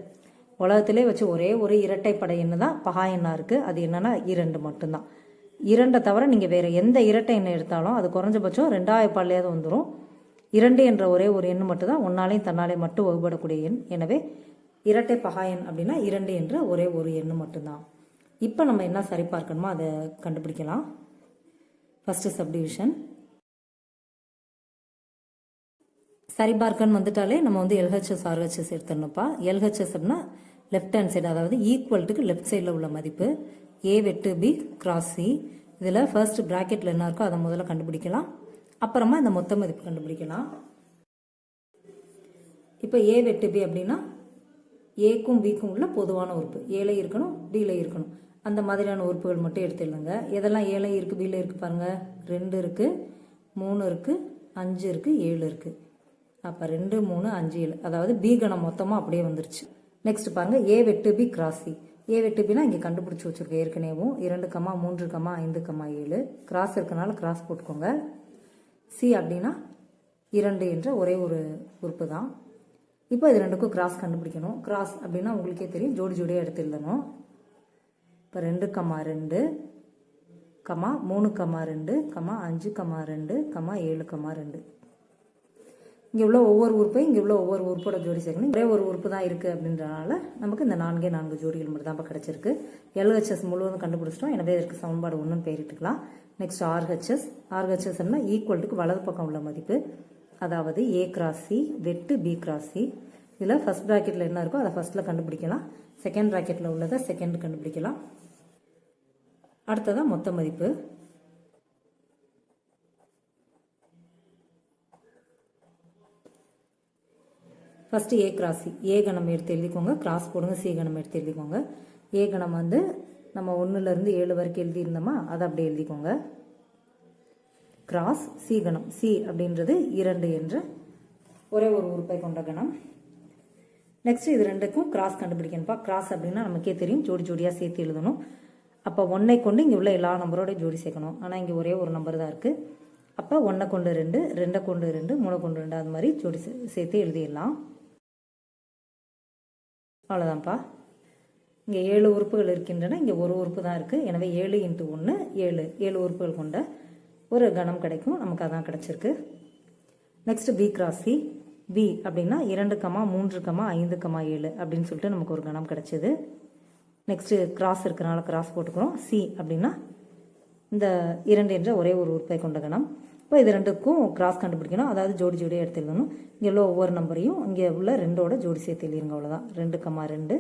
உலகத்திலே வச்சு ஒரே ஒரு இரட்டைப்படை எண்ணு தான் பகா எண்ணாக இருக்குது. அது என்னென்னா 2 மட்டும்தான். 2 தவிர நீங்கள் வேறு எந்த இரட்டை எண்ணை எடுத்தாலும் அது குறைஞ்சபட்சம் 2ஆம் வாய்ப்பாடுலேயாவது வந்துடும். 2 என்ற ஒரே ஒரு எண் மட்டும்தான் ஒன்னாலையும் தன்னாலையும் மட்டும் வகுப்படக்கூடிய எண். எனவே இரட்டை பகா எண் அப்படின்னா 2 என்ற ஒரே ஒரு எண் மட்டும்தான். இப்போ நம்ம என்ன சரி பார்க்கணுமோ அதை கண்டுபிடிக்கலாம். ஃபஸ்ட்டு சப்டிவிஷன் சரிபார்க்கன்னு வந்துட்டாலே நம்ம LHS RHS எடுத்துடணும்ப்பா. LHS அப்படின்னா லெஃப்ட் ஹேண்ட் சைடு, அதாவது ஈக்குவல்ட்டுக்கு லெஃப்ட் சைடில் உள்ள மதிப்பு. A வெட்டு B கிராஸ் C. இதில் ஃபர்ஸ்ட் ப்ராக்கெட்டில் என்ன இருக்கோ அதை முதல்ல கண்டுபிடிக்கலாம், அப்புறமா இந்த மொத்த மதிப்பு கண்டுபிடிக்கலாம். இப்போ A வெட்டு B அப்படின்னா ஏக்கும் பிக்கும் உள்ள பொதுவான உறுப்பு ஏல இருக்கணும், பியில் இருக்கணும். அந்த மாதிரியான உறுப்புகள் மட்டும் எடுத்துடலுங்க. எதெல்லாம் ஏல இருக்குது பியில் இருக்குது பாருங்கள். 2 இருக்குது, 3 இருக்குது, 5 இருக்குது, 7 இருக்குது. அப்போ 2, 3, 5, 7, அதாவது பி கணம் மொத்தமாக அப்படியே வந்துருச்சு. நெக்ஸ்ட் பாருங்கள், ஏ வெட்டு பி கிராஸ் சி. ஏ வெட்டு பினா இங்கே கண்டுபிடிச்சி வச்சுருக்கேன் ஏற்கனவும். 2, 3, 5, 7 கிராஸ் இருக்கனால கிராஸ் போட்டுக்கோங்க. சி அப்படின்னா 2 என்ற ஒரே ஒரு உறுப்பு தான். இப்போ இது 2க்கும் கிராஸ் கண்டுபிடிக்கணும். கிராஸ் அப்படின்னா உங்களுக்கே தெரியும், ஜோடி ஜோடியாக எடுத்து எழுதணும். இப்போ 2, 2, 3, 2, 5, 2, 7, 2. இங்கே உள்ள ஒவ்வொரு உறுப்பையும் இங்கே உள்ள ஒவ்வொரு உறுப்போட ஜோடி சேர்க்கணும். ஒரே ஒரு உறுப்பு தான் இருக்குது அப்படின்றனால நமக்கு இந்த 4 ஜோடிகள் மட்டும் தான் இப்போ கிடச்சிருக்கு. LHS முழுவதும் கண்டுபிடிச்சிட்டோம். எனவே இதற்கு சமன்பாடு 1ன்னு பெயரிட்டுக்கலாம். நெக்ஸ்ட் RHSனா ஈக்குவல்ட்டுக்கு வலது பக்கம் உள்ள மதிப்பு, அதாவது A கிராஸ் C வெட்டு B கிராஸ் C. இதில் ஃபர்ஸ்ட் ப்ராக்கெட்டில் என்ன இருக்கோ அதை ஃபர்ஸ்ட்டில் கண்டுபிடிக்கலாம், செகண்ட் ப்ராக்கெட்டில் உள்ளதை செகண்ட் கண்டுபிடிக்கலாம். அடுத்ததான் மொத்த மதிப்பு. First A cross C, A கணம் எடுத்து எழுதிக்கோங்க, கிராஸ் போடுங்க, C கணம் எடுத்து எழுதிக்கோங்க. A கணம் வந்து நம்ம 1லேருந்து 7 வரைக்கும் எழுதியிருந்தோமா, அதை அப்படியே எழுதிக்கோங்க. கிராஸ் C கணம், C அப்படின்றது 2 என்ற ஒரே ஒரு உறுப்பை கொண்ட கணம். நெக்ஸ்ட் இது ரெண்டுக்கும் கிராஸ் கண்டுபிடிக்கணும்ப்பா. கிராஸ் அப்படின்னா நமக்கே தெரியும், ஜோடி ஜோடியாக சேர்த்து எழுதணும். அப்போ 1ஐ கொண்டு இங்கே உள்ள எல்லா நம்பரோட ஜோடி சேர்க்கணும். ஆனால் இங்கே ஒரே ஒரு நம்பர் தான் இருக்குது. அப்போ 1 கொண்டு 2, 2 கொண்டு 2, 3 கொண்டு 2, அது மாதிரி ஜோடி சேர்த்து எழுதிடலாம். அவ்வளோதான்ப்பா. இங்கே 7 உறுப்புகள் இருக்கின்றன, இங்கே ஒரு உறுப்பு தான் இருக்குது. எனவே 7 × 1 7 உறுப்புகள் கொண்ட ஒரு கணம் கிடைக்கும். நமக்கு அதான் கிடச்சிருக்கு. Next B cross C. B அப்படின்னா 2, 3, 5, 7 அப்படின்னு சொல்லிட்டு நமக்கு ஒரு கணம் கிடச்சிது. நெக்ஸ்ட்டு கிராஸ் இருக்கிறனால கிராஸ் போட்டுக்கிறோம். C அப்படின்னா இந்த 2 என்ற ஒரே ஒரு உறுப்பை கொண்ட கணம். இப்போ இது ரெண்டுக்கும் கிராஸ் கண்டுபிடிக்கணும், அதாவது ஜோடி ஜோடியாக எடுத்து எழுதணும். இங்கே உள்ள ஒவ்வொரு நம்பரையும் இங்கே உள்ள 2ஓட ஜோடி சேர்த்து எழுதிருங்க. அவ்வளோதான். 2, 2,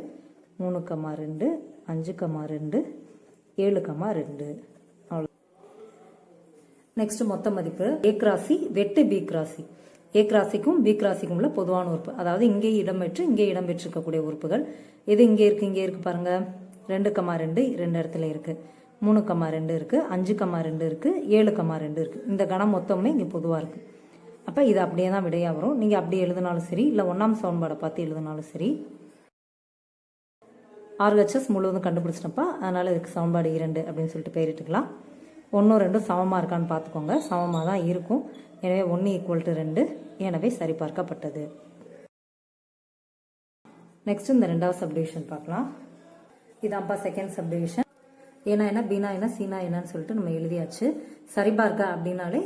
3, 2, 5, 2, 7, 2. அவ்வளோ. நெக்ஸ்ட் மொத்த மதிப்பு. A கிராஸ் C வெட்டு B cross C. A கிராஸிக்கும் B கிராஸிக்கும் உள்ள பொதுவான உறுப்பு, அதாவது இங்கே இடம்பெற்று இங்கே இடம்பெற்றிருக்கக்கூடிய உறுப்புகள். எது இங்கே இருக்குது பாருங்கள். 2, 2 2 இடத்துல இருக்குது, 3, 2 இருக்குது, 5, 2 இருக்குது, 7, 2 இருக்குது. இந்த கணம் மொத்தமே இங்கே பொதுவாக இருக்குது. அப்போ இது அப்படியே தான் விடையாக வரும். நீங்கள் அப்படி எழுதினாலும் சரி, இல்லை 1ஆம் சமன்பாடை பார்த்து எழுதினாலும் சரி. RHS முழுவதும் கண்டுபிடிச்சிட்டப்பா, அதனால் இதுக்கு சமன்பாடு 2 அப்படின்னு சொல்லிட்டு பெயரிட்டுக்கலாம். 1, 2 சமமாக இருக்கான்னு பார்த்துக்கோங்க. சமமாக தான் இருக்கும். எனவே 1 = 2, எனவே சரிபார்க்கப்பட்டது. நெக்ஸ்ட் இந்த 2வது சப்டிவிஷன் பார்க்கலாம். இதான்ப்பா செகண்ட் சப்டிவிஷன். ஏன்னா என்ன, பீனா என்ன, சீனா என்னன்னு சொல்லிட்டு நம்ம எழுதியாச்சு. சரிபார்க்க அப்படின்னாலே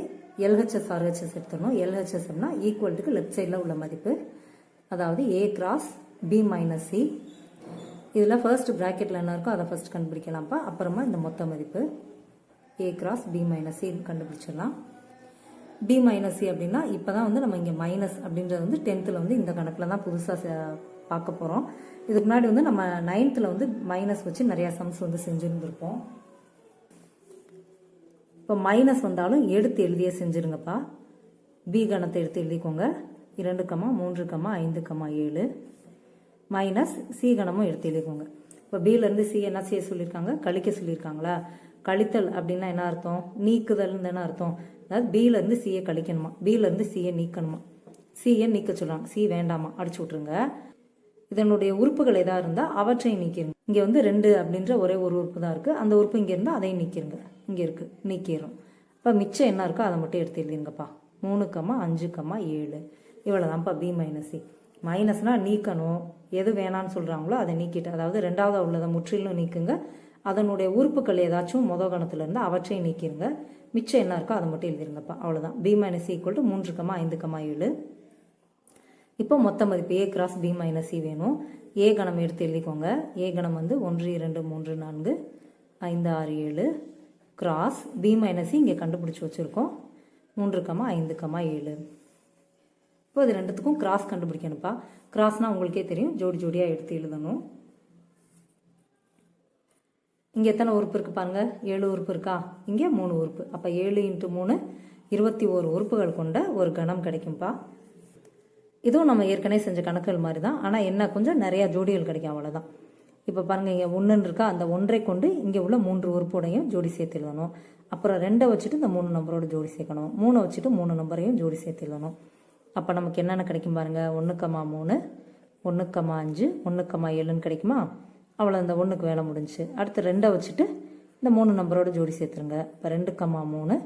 LHS RHS எடுத்துடணும். LHS அப்படின்னா ஈக்குவல்ட்டுக்கு லெஃப்ட் சைடில் உள்ள மதிப்பு, அதாவது A cross B minus C. இதில் ஃபர்ஸ்ட் ப்ராக்கெட்டில் என்ன இருக்கோ அதை ஃபர்ஸ்ட் கண்டுபிடிக்கலாம்ப்பா. அப்புறமா இந்த மொத்த மதிப்பு A cross B minus C கண்டுபிடிச்சிடலாம். B மைனஸ் C அப்படின்னா இப்போ தான் வந்து நம்ம இங்கே மைனஸ் அப்படின்றது வந்து 10th வந்து இந்த கணக்கில் தான் புதுசாக பார்க்க போகிறோம். இதுக்கு முன்னாடி வந்து நம்ம 9th வந்து மைனஸ் வச்சு நிறையா சம்ஸ் வந்து செஞ்சுருந்துருப்போம். இப்போ மைனஸ் வந்தாலும் எடுத்து எழுதியே செஞ்சுருங்கப்பா. B கணத்தை எடுத்து எழுதிக்கோங்க. 2, 3, 5, 7 மைனஸ் C கணமும் எடுத்து எழுதிக்கோங்க. இப்போ Bலேருந்து C என்ன செய்ய சொல்லியிருக்காங்க, கழிக்க சொல்லியிருக்காங்களா. கழித்தல் அப்படின்னா என்ன அர்த்தம், நீக்குதல்னு தானே அர்த்தம். அதாவது Bலேருந்து Cயை கழிக்கணுமா, Bலேருந்து Cயை நீக்கணுமா. Cயை நீக்க சொல்கிறாங்க, C வேண்டாமா, அடிச்சு விட்ருங்க. இதனுடைய உறுப்புகள் எதாக இருந்தால் அவற்றை நீக்கிருங்க. இங்கே வந்து 2 அப்படின்ற ஒரே ஒரு உறுப்பு தான் இருக்குது. அந்த உறுப்பு இங்கே இருந்தால் அதையும் நீக்கிருங்க. இங்கே இருக்குது, நீக்கிடும். இப்போ மிச்சம் என்ன இருக்கோ அதை மட்டும் எடுத்து எழுதிருங்கப்பா. 3, 5, 7 இவ்வளோதான்ப்பா B மைனஸ் C. மைனஸ்னால் நீக்கணும், எது வேணான்னு சொல்கிறாங்களோ அதை நீக்கிட்டு, அதாவது 2வது உள்ளதை முற்றிலும் நீக்குங்க. அதனுடைய உறுப்புகள் ஏதாச்சும் மொதல் கணத்தில் இருந்தால் அவற்றை நீக்கிருங்க. மிச்சம் என்ன இருக்கோ அதை மட்டும் எழுதிருங்கப்பா. அவ்வளோதான். B minus C = 3, 5, 7. இப்போ மொத்த மதிப்பு A cross B minus C வேணும். A கணம் எடுத்து எழுதிக்கோங்க. A கணம் வந்து 1, 2, 3, 4, 5, 6, 7 கிராஸ் B மைனஸ் C இங்கே கண்டுபிடிச்சி வச்சுருக்கோம். 3, 5, 7. இப்போ இது ரெண்டுத்துக்கும் கிராஸ் கண்டுபிடிக்கணும்ப்பா. கிராஸ்னால் உங்களுக்கே தெரியும், ஜோடி ஜோடியாக எடுத்து எழுதணும். இங்கே எத்தனை உறுப்பு இருக்குது பாருங்கள், 7 உறுப்பு இருக்கா, இங்கே 3 உறுப்பு. அப்போ 7 × 3 21 உறுப்புகள் கொண்ட ஒரு கணம் கிடைக்கும்ப்பா. இதுவும் நம்ம ஏற்கனவே செஞ்ச கணக்குகள் மாதிரி தான், ஆனால் என்ன கொஞ்சம் நிறையா ஜோடிகள் கிடைக்கும், அவ்வளோதான். இப்போ பாருங்கள், இங்கே 1 இருக்கா, அந்த 1ஐ கொண்டு இங்கே உள்ள 3 உறுப்போடையும் ஜோடி சேர்த்து எழுதணும். அப்புறம் 2ஐ வச்சுட்டு இந்த 3 நம்பரோட ஜோடி சேர்க்கணும். 3ஐ வச்சுட்டு 3 நம்பரையும் ஜோடி சேர்த்து எழுதணும். அப்போ நமக்கு என்னென்ன கிடைக்கும் பாருங்கள், 1, 3, 1, 5, 1, 7ன்னு கிடைக்குமா. அவ்வளோ, இந்த 1க்கு வேலை முடிஞ்சு. அடுத்து 2ஐ வச்சுட்டு இந்த 3 நம்பரோட ஜோடி சேர்த்துருங்க. இப்போ 2, 3,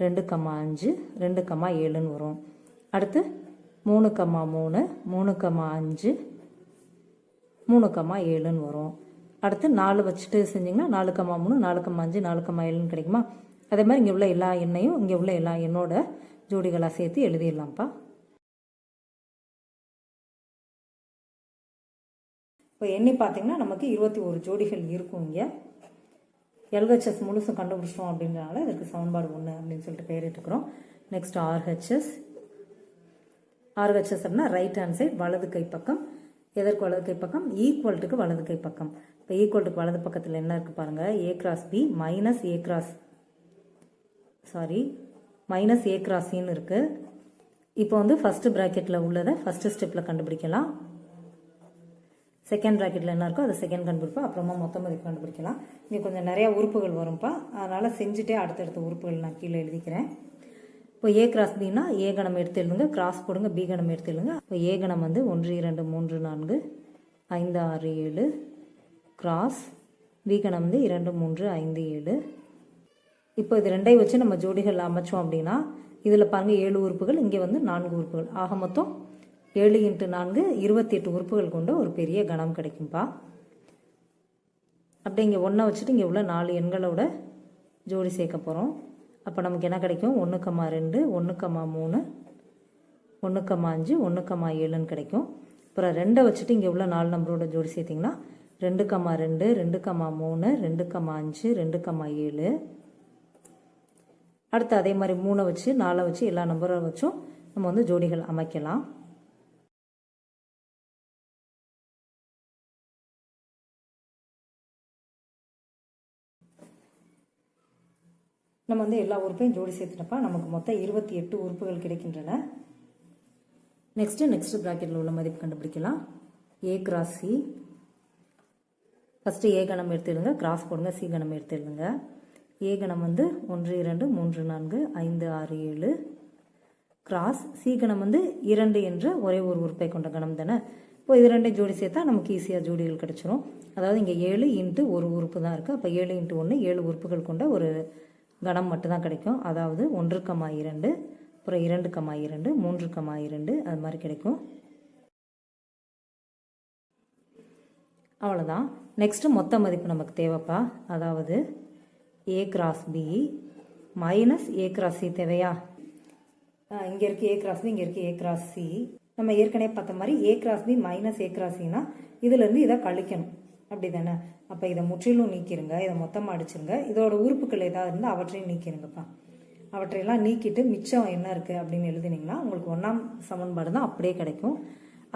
2, 5, 2, 7ன்னு வரும். அடுத்து 3, 3, 3, 5, 3, 7ன்னு வரும். அடுத்து 4 வச்சுட்டு செஞ்சிங்கன்னா 4, 3, 4, 5, 4, 7ன்னு கிடைக்குமா. அதே மாதிரி இங்கே உள்ள எல்லா எண்ணையும் இங்கே உள்ள எல்லா எண்ணோட ஜோடிகளாக சேர்த்து எழுதிடலாம்ப்பா. இப்போ எண்ணி பார்த்தீங்கன்னா நமக்கு 21 ஜோடிகள் இருக்கும். இங்கே எல்ஹெச்எஸ் முழுசும் கண்டுபிடிச்சிட்டோம் அப்படின்றனால இதுக்கு சமன்பாடு 1 அப்படின்னு சொல்லிட்டு பெயரிட்டுக்கிறோம். Next RHS. ஆர்ஹெச்எஸ் அப்படின்னா ரைட் ஹேண்ட் சைட், வலது கை பக்கம். எதற்கு வலது கை பக்கம்? ஈக்குவல்ட்டுக்கு வலது கை பக்கம். இப்போ ஈக்குவல்ட்டுக்கு வலது பக்கத்தில் என்ன இருக்குது பாருங்கள், A cross B minus A cross சின்னு இருக்குது. இப்போ வந்து ஃபஸ்ட்டு ப்ராக்கெட்டில் உள்ளதை ஃபஸ்ட்டு ஸ்டெப்பில் கண்டுபிடிக்கலாம். செகண்ட் ப்ராக்கெட்டில் என்ன இருக்கோ அதை செகண்ட் கண்டுபிடிப்போம். அப்புறமா மொத்த மதிப்பு கண்டுபிடிக்கலாம். இங்கே கொஞ்சம் நிறையா உறுப்புகள் வரும்ப்பா, அதனால் செஞ்சுட்டே அடுத்தடுத்த உறுப்புகள் நான் கீழே எழுதிக்கிறேன். இப்போ ஏ கிராஸ் பின்னா ஏ கணம் எடுத்து எழுதுங்க, கிராஸ் போடுங்க, பி கணம் எடுத்து எழுதுங்க. இப்போ ஏ கணம் வந்து 1 2 3 4 5 6 7 கிராஸ், பி கணம் வந்து 2 3 5 7. இப்போ இது ரெண்டையும் வச்சு நம்ம ஜோடிகள் அமைச்சோம் அப்படின்னா இதில் பாருங்கள் 7 உறுப்புகள், இங்கே வந்து 4 உறுப்புகள். ஆக மொத்தம் 7 × 4 28 உறுப்புகள் கொண்ட ஒரு பெரிய கணம் கிடைக்கும்பா. அப்படி இங்கே 1 வச்சுட்டு இங்கே உள்ள 4 எண்களோட ஜோடி சேர்க்க போகிறோம். அப்போ நமக்கு என்ன கிடைக்கும்? 1,2 1,3 1,5 1,7ன்னு கிடைக்கும். அப்புறம் 2 வச்சுட்டு இங்கே உள்ள 4 நம்பரோட ஜோடி சேர்த்திங்கன்னா 2,2 2,3 2,5 2,7. அடுத்து அதே மாதிரி 3 வச்சு 4 வச்சு எல்லா நம்பரை வச்சும் நம்ம வந்து ஜோடிகள் அமைக்கலாம். நம்ம வந்து எல்லா உறுப்பையும் ஜோடி சேர்த்துட்டப்பா நமக்கு மொத்தம் 28 உறுப்புகள் கிடைக்கின்றன. நெக்ஸ்ட் ப்ராக்கெட்டில் உள்ள மதிப்பு கண்டுபிடிக்கலாம். ஏ கிராஸ் சி. ஃபஸ்ட்டு ஏ கணம் எடுத்துடுங்க, கிராஸ் போடுங்க, சி கணம் எடுத்துடுங்க. ஏ கணம் வந்து 1 2 3 4 5 6 7 கிராஸ், சி கணம் வந்து 2 என்ற ஒரே ஒரு உறுப்பை கொண்ட கணம் தானே. இப்போ இது ரெண்டையும் ஜோடி சேர்த்தா நமக்கு ஈஸியாக ஜோடிகள் கிடைச்சிரும். அதாவது இங்கே 7 × ஒரு உறுப்பு தான் இருக்குது. அப்போ 7 × 1 7 உறுப்புகள் கொண்ட ஒரு கணம் மட்டும்தான் கிடைக்கும். அதாவது 1,2 அப்புறம் 2,2 3,2 அது மாதிரி கிடைக்கும். அவ்வளோதான். நெக்ஸ்ட்டு மொத்த மதிப்பு நமக்கு தேவைப்பா. அதாவது A cross B minus A cross C தேவையா? இங்கே இருக்குது ஏ கிராஸ் பி, இங்கே இருக்குது ஏ கிராஸ் சி. நம்ம ஏற்கனவே பார்த்த மாதிரி A cross B minus A cross சின்னா இதுலேருந்து இதை கழிக்கணும், அப்படி தானே? அப்போ இதை முற்றிலும் நீக்கிருங்க, இதை மொத்தமாக அடிச்சிருங்க. இதோட உறுப்புகள் ஏதாவது இருந்தால் அவற்றையும் நீக்கிருங்கப்பா. அவற்றையெல்லாம் நீக்கிட்டு மிச்சம் என்ன இருக்குது அப்படின்னு எழுதினீங்கன்னா உங்களுக்கு 1ஆம் சமன்பாடு தான் அப்படியே கிடைக்கும்.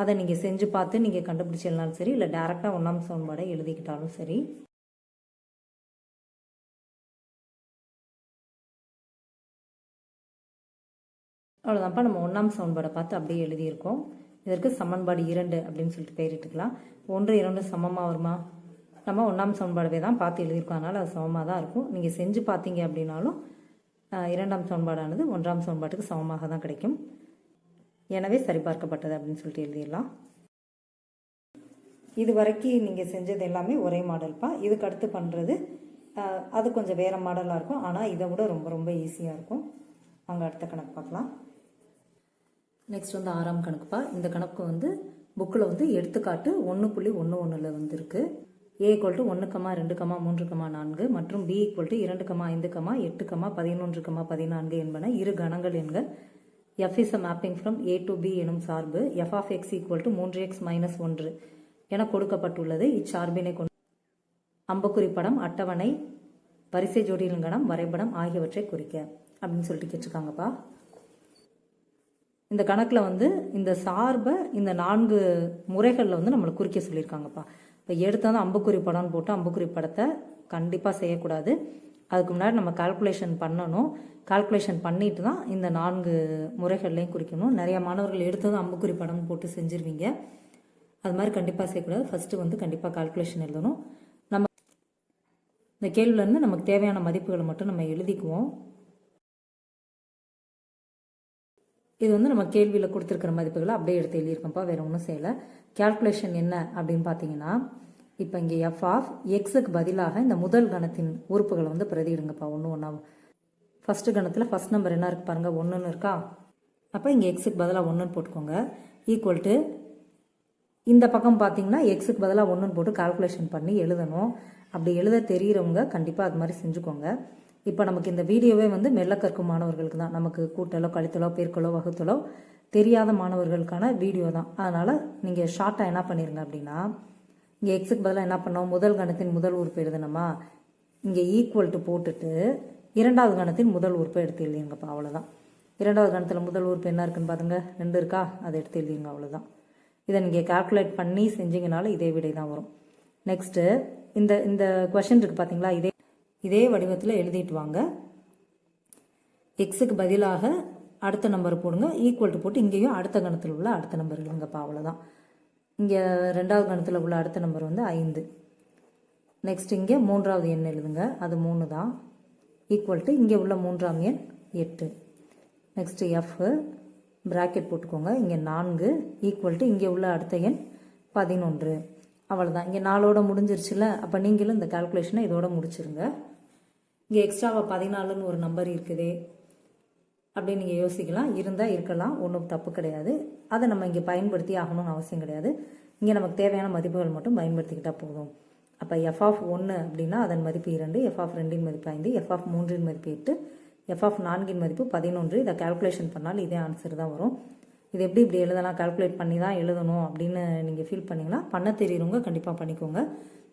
அதை நீங்கள் செஞ்சு பார்த்து நீங்கள் கண்டுபிடிச்சிடலாலும் சரி, இல்லை டேரெக்டாக 1ஆம் சமன்பாடை எழுதிக்கிட்டாலும் சரி. அவ்வளோதான்ப்பா, நம்ம 1ஆம் சமன்பாடை பார்த்து அப்படியே எழுதியிருக்கோம். இதற்கு சமன்பாடு 2 அப்படின்னு சொல்லிட்டு பெயரிட்டுக்கலாம். 1 2 சமமாக வருமா? நம்ம 1ஆம் சமன்பாடவே தான் பார்த்து எழுதியிருக்கோம், அதனால் அது சமமாக தான் இருக்கும். நீங்கள் செஞ்சு பார்த்தீங்க அப்படின்னாலும் 2ஆம் சமன்பாடானது 1ஆம் சமன்பாட்டுக்கு சமமாக தான் கிடைக்கும். எனவே சரிபார்க்கப்பட்டது அப்படின்னு சொல்லிட்டு எழுதிடலாம். இது வரைக்கும் நீங்கள் செஞ்சது எல்லாமே ஒரே மாடல்ப்பா. இதுக்கு அடுத்து பண்ணுறது அது கொஞ்சம் வேறு மாடலாக இருக்கும், ஆனால் இதை விட ரொம்ப ரொம்ப ஈஸியாக இருக்கும். அங்கே அடுத்த கணக்கு பார்க்கலாம். நெக்ஸ்ட் வந்து 6ஆம் கணக்குப்பா. இந்த கணக்கு வந்து புக்கில் வந்து எடுத்துக்காட்டு 1.11 வந்துருக்கு. A = 1, 2, 3, 4 மற்றும் B = 2, 5, 8, 11, 14 என்பன இரு கணங்கள் எண்கள். F is a mapping from A to B எனும் சார்பு f of x = 3x - 1 என கொடுக்கப்பட்டுள்ளது. இச்சார்பினை கொண்டு அம்புக்குறி படம், அட்டவணை, வரிசை ஜோடியின் கணம், வரைபடம் ஆகியவற்றை குறிக்க அப்படின்னு சொல்லிட்டு கேட்டிருக்காங்கப்பா. இந்த கணக்கில் வந்து இந்த சார்பை இந்த 4 முறைகளில் வந்து நம்மளை குறிக்க சொல்லியிருக்காங்கப்பா. இப்போ எடுத்தால் அம்புக்குறி படம்னு போட்டு அம்புக்குறி படத்தை கண்டிப்பாக செய்யக்கூடாது. அதுக்கு முன்னாடி நம்ம கால்குலேஷன் பண்ணணும். கால்குலேஷன் பண்ணிட்டு தான் இந்த 4 முறைகள்லையும் குறிக்கணும். நிறைய மாணவர்கள் எடுத்ததும் அம்புக்குறி படம்னு போட்டு செஞ்சுருவீங்க. அது மாதிரி கண்டிப்பாக செய்யக்கூடாது. ஃபஸ்ட்டு வந்து கண்டிப்பாக கால்குலேஷன் எழுதணும். நம்ம இந்த கேள்வியிலேருந்து நமக்கு தேவையான மதிப்புகளை மட்டும் நம்ம எழுதிக்குவோம். இது வந்து நம்ம கேள்வியில் கொடுத்துருக்கிற மதிப்புகளை அப்படியே எடுத்து எழுதியிருக்கோம்ப்பா, வேறு ஒன்றும் செய்யலை. கால்குலேஷன் என்ன அப்படின்னு பார்த்தீங்கன்னா, இப்போ இங்கே எஃப் ஆஃப் எக்ஸுக்கு பதிலாக இந்த முதல் கணத்தின் உறுப்புகளை வந்து பிரதியிடுங்கப்பா, 1 1. ஃபஸ்ட்டு கணத்தில் ஃபஸ்ட் நம்பர் என்ன இருக்குது பாருங்கள், 1ன்னு இருக்கா. அப்போ இங்கே எக்ஸுக்கு பதிலாக 1ன்னு போட்டுக்கோங்க. ஈக்குவல் டு இந்த பக்கம் பார்த்தீங்கன்னா எக்ஸுக்கு பதிலாக 1ன்னு போட்டு கால்குலேஷன் பண்ணி எழுதணும். அப்படி எழுத தெரிகிறவங்க கண்டிப்பாக அது மாதிரி செஞ்சுக்கோங்க. இப்போ நமக்கு இந்த வீடியோவே வந்து மெல்ல கற்கும் மாணவர்களுக்கு தான். நமக்கு கூட்டலோ கழித்தலோ பெருக்கலோ வகுத்தலோ தெரியாத மாணவர்களுக்கான வீடியோ தான். அதனால் நீங்கள் ஷார்ட்டாக என்ன பண்ணிடுங்க அப்படின்னா, இங்கே எக்ஸுக்கு பதிலாக என்ன பண்ணோம், முதல் கணத்தின் முதல் உறுப்பு எழுதணுமா, இங்கே ஈக்குவல் டு போட்டுட்டு இரண்டாவது கணத்தின் முதல் உறுப்பை எடுத்து எழுதிங்கப்பா. அவ்வளோதான். இரண்டாவது கணத்தில் முதல் உறுப்பு என்ன இருக்குன்னு பாருங்க, 2 இருக்கா, அதை எடுத்து எழுதிங்க. அவ்வளோதான். இதை நீங்கள் கால்குலேட் பண்ணி செஞ்சீங்கனால இதே விடை தான் வரும். நெக்ஸ்ட்டு இந்த இந்த கொஷின் இருக்குது பார்த்தீங்களா, இதே வடிவத்தில் எழுதிட்டு வாங்க. எக்ஸுக்கு பதிலாக அடுத்த நம்பர் போடுங்க, ஈக்குவல் டு போட்டு இங்கேயும் அடுத்த கணத்தில் உள்ள அடுத்த நம்பர் எழுதுங்கப்பா. அவ்வளோதான். இங்கே ரெண்டாவது கணத்தில் உள்ள அடுத்த நம்பர் வந்து 5. நெக்ஸ்ட் இங்கே மூன்றாவது எண் எழுதுங்க, அது 3 தான். ஈக்குவல் டு இங்கே உள்ள மூன்றாம் எண் 8. நெக்ஸ்ட்டு எஃப் ப்ராக்கெட் போட்டுக்கோங்க, இங்கே 4 ஈக்குவல் டு இங்கே உள்ள அடுத்த எண் 11. அவ்வளோதான். இங்கே 4ஓட முடிஞ்சிருச்சுல, அப்போ நீங்களும் இந்த கால்குலேஷனை இதோட முடிச்சிருங்க. இங்கே எக்ஸ்ட்ராவாக 14ன்னு ஒரு நம்பர் இருக்குதே அப்படின்னு நீங்கள் யோசிக்கலாம். இருந்தால் இருக்கலாம், ஒன்றும் தப்பு கிடையாது. அதை நம்ம இங்கே பயன்படுத்தி ஆகணும்னு அவசியம் கிடையாது. இங்கே நமக்கு தேவையான மதிப்புகள் மட்டும் பயன்படுத்திக்கிட்டால் போதும். அப்போ எஃப் ஆஃப் 1 அப்படின்னா அதன் மதிப்பு 2, எஃப் ஆஃப் 2 மதிப்பு 5, எஃப் ஆஃப் 3 மதிப்பு 8, எஃப் ஆஃப் 4 மதிப்பு 11. இதை கால்குலேஷன் பண்ணாலும் இதே ஆன்சர் தான் வரும். இது எப்படி இப்படி எழுதலாம், கால்குலேட் பண்ணி தான் எழுதணும் அப்படின்னு நீங்கள் ஃபீல் பண்ணிங்கன்னா, பண்ண தெரியுறவங்க கண்டிப்பாக பண்ணிக்கோங்க.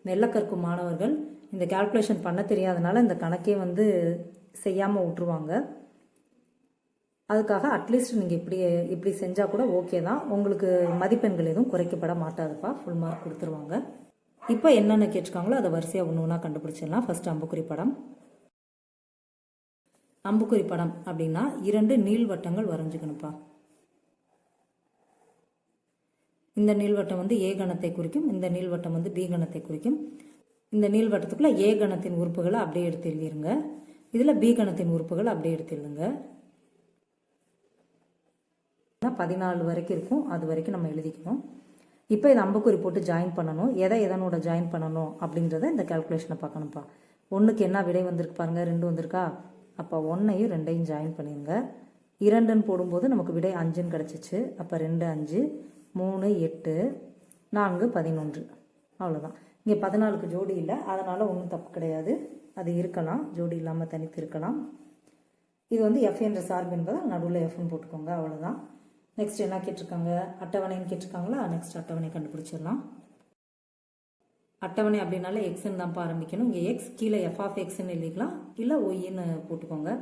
மெல்ல கற்கும் மாணவர்கள் இந்த கால்குலேஷன் பண்ண தெரியாதனால இந்த கணக்கே வந்து செய்யாமல் விட்டுருவாங்க. அதுக்காக அட்லீஸ்ட் நீங்கள் இப்படி செஞ்சால் கூட ஓகே தான். உங்களுக்கு மதிப்பெண்கள் எதுவும் குறைக்கப்பட மாட்டாதுப்பா, ஃபுல் மார்க் கொடுத்துருவாங்க. இப்போ என்னென்ன கேட்டிருக்காங்களோ அதை வரிசையாக ஒன்று ஒன்றா கண்டுபிடிச்சிடலாம். ஃபர்ஸ்ட் அம்புக்குறி படம். அம்புக்குறி படம் அப்படின்னா 2 நீள்வட்டங்கள் வரைஞ்சிக்கணும்ப்பா. இந்த நீள்வட்டம் வந்து ஏ கணத்தை குறிக்கும், இந்த நீள்வட்டம் வந்து பி கணத்தை குறிக்கும். இந்த நீள்வட்டத்துக்குள்ள ஏ கணத்தின் உறுப்புகளை அப்படியே எடுத்து எழுதிருங்க. இதில் பி கணத்தின் உறுப்புகள் அப்படியே எடுத்து எழுதுங்க. 14 வரைக்கும் இருக்கும், அது வரைக்கும் நம்ம எழுதிக்கணும். இப்போ இதை அம்புக்குறி போட்டு ஜாயின் பண்ணணும். எதனோட ஜாயின் பண்ணணும் அப்படின்றத இந்த கால்குலேஷனை பார்க்கணும்ப்பா. 1க்கு என்ன விடை வந்திருக்கு பாருங்க, 2 வந்திருக்கா. அப்போ 1ஐயும் 2ஐயும் ஜாயின் பண்ணிடுங்க. 2ன்னு போடும்போது நமக்கு விடை 5ன்னு கிடச்சிச்சு. அப்போ 2 5, 3 8, 4 11. அவ்வளோதான். இங்கே 14க்கு ஜோடி இல்லை, அதனால் ஒன்றும் தப்பு கிடையாது. அது இருக்கலாம், ஜோடி இல்லாமல் தனித்து இருக்கலாம். இது வந்து எஃப் என்ற சார்பு என்பதை நடுவில் எஃப்னு போட்டுக்கோங்க. அவ்வளோதான். நெக்ஸ்ட் என்ன கேட்டிருக்காங்க, அட்டவணைன்னு கேட்டிருக்காங்களா. நெக்ஸ்ட் அட்டவணை கண்டுபிடிச்சிடலாம். அட்டவணை அப்படின்னாலே எக்ஸ்ன்னு தான் ஆரம்பிக்கணும். இங்கே எக்ஸ் கீழே எஃப் ஆஃப் எக்ஸ்ன்னு எழுதிக்கலாம், இல்லை ஒய்ன்னு போட்டுக்கோங்க.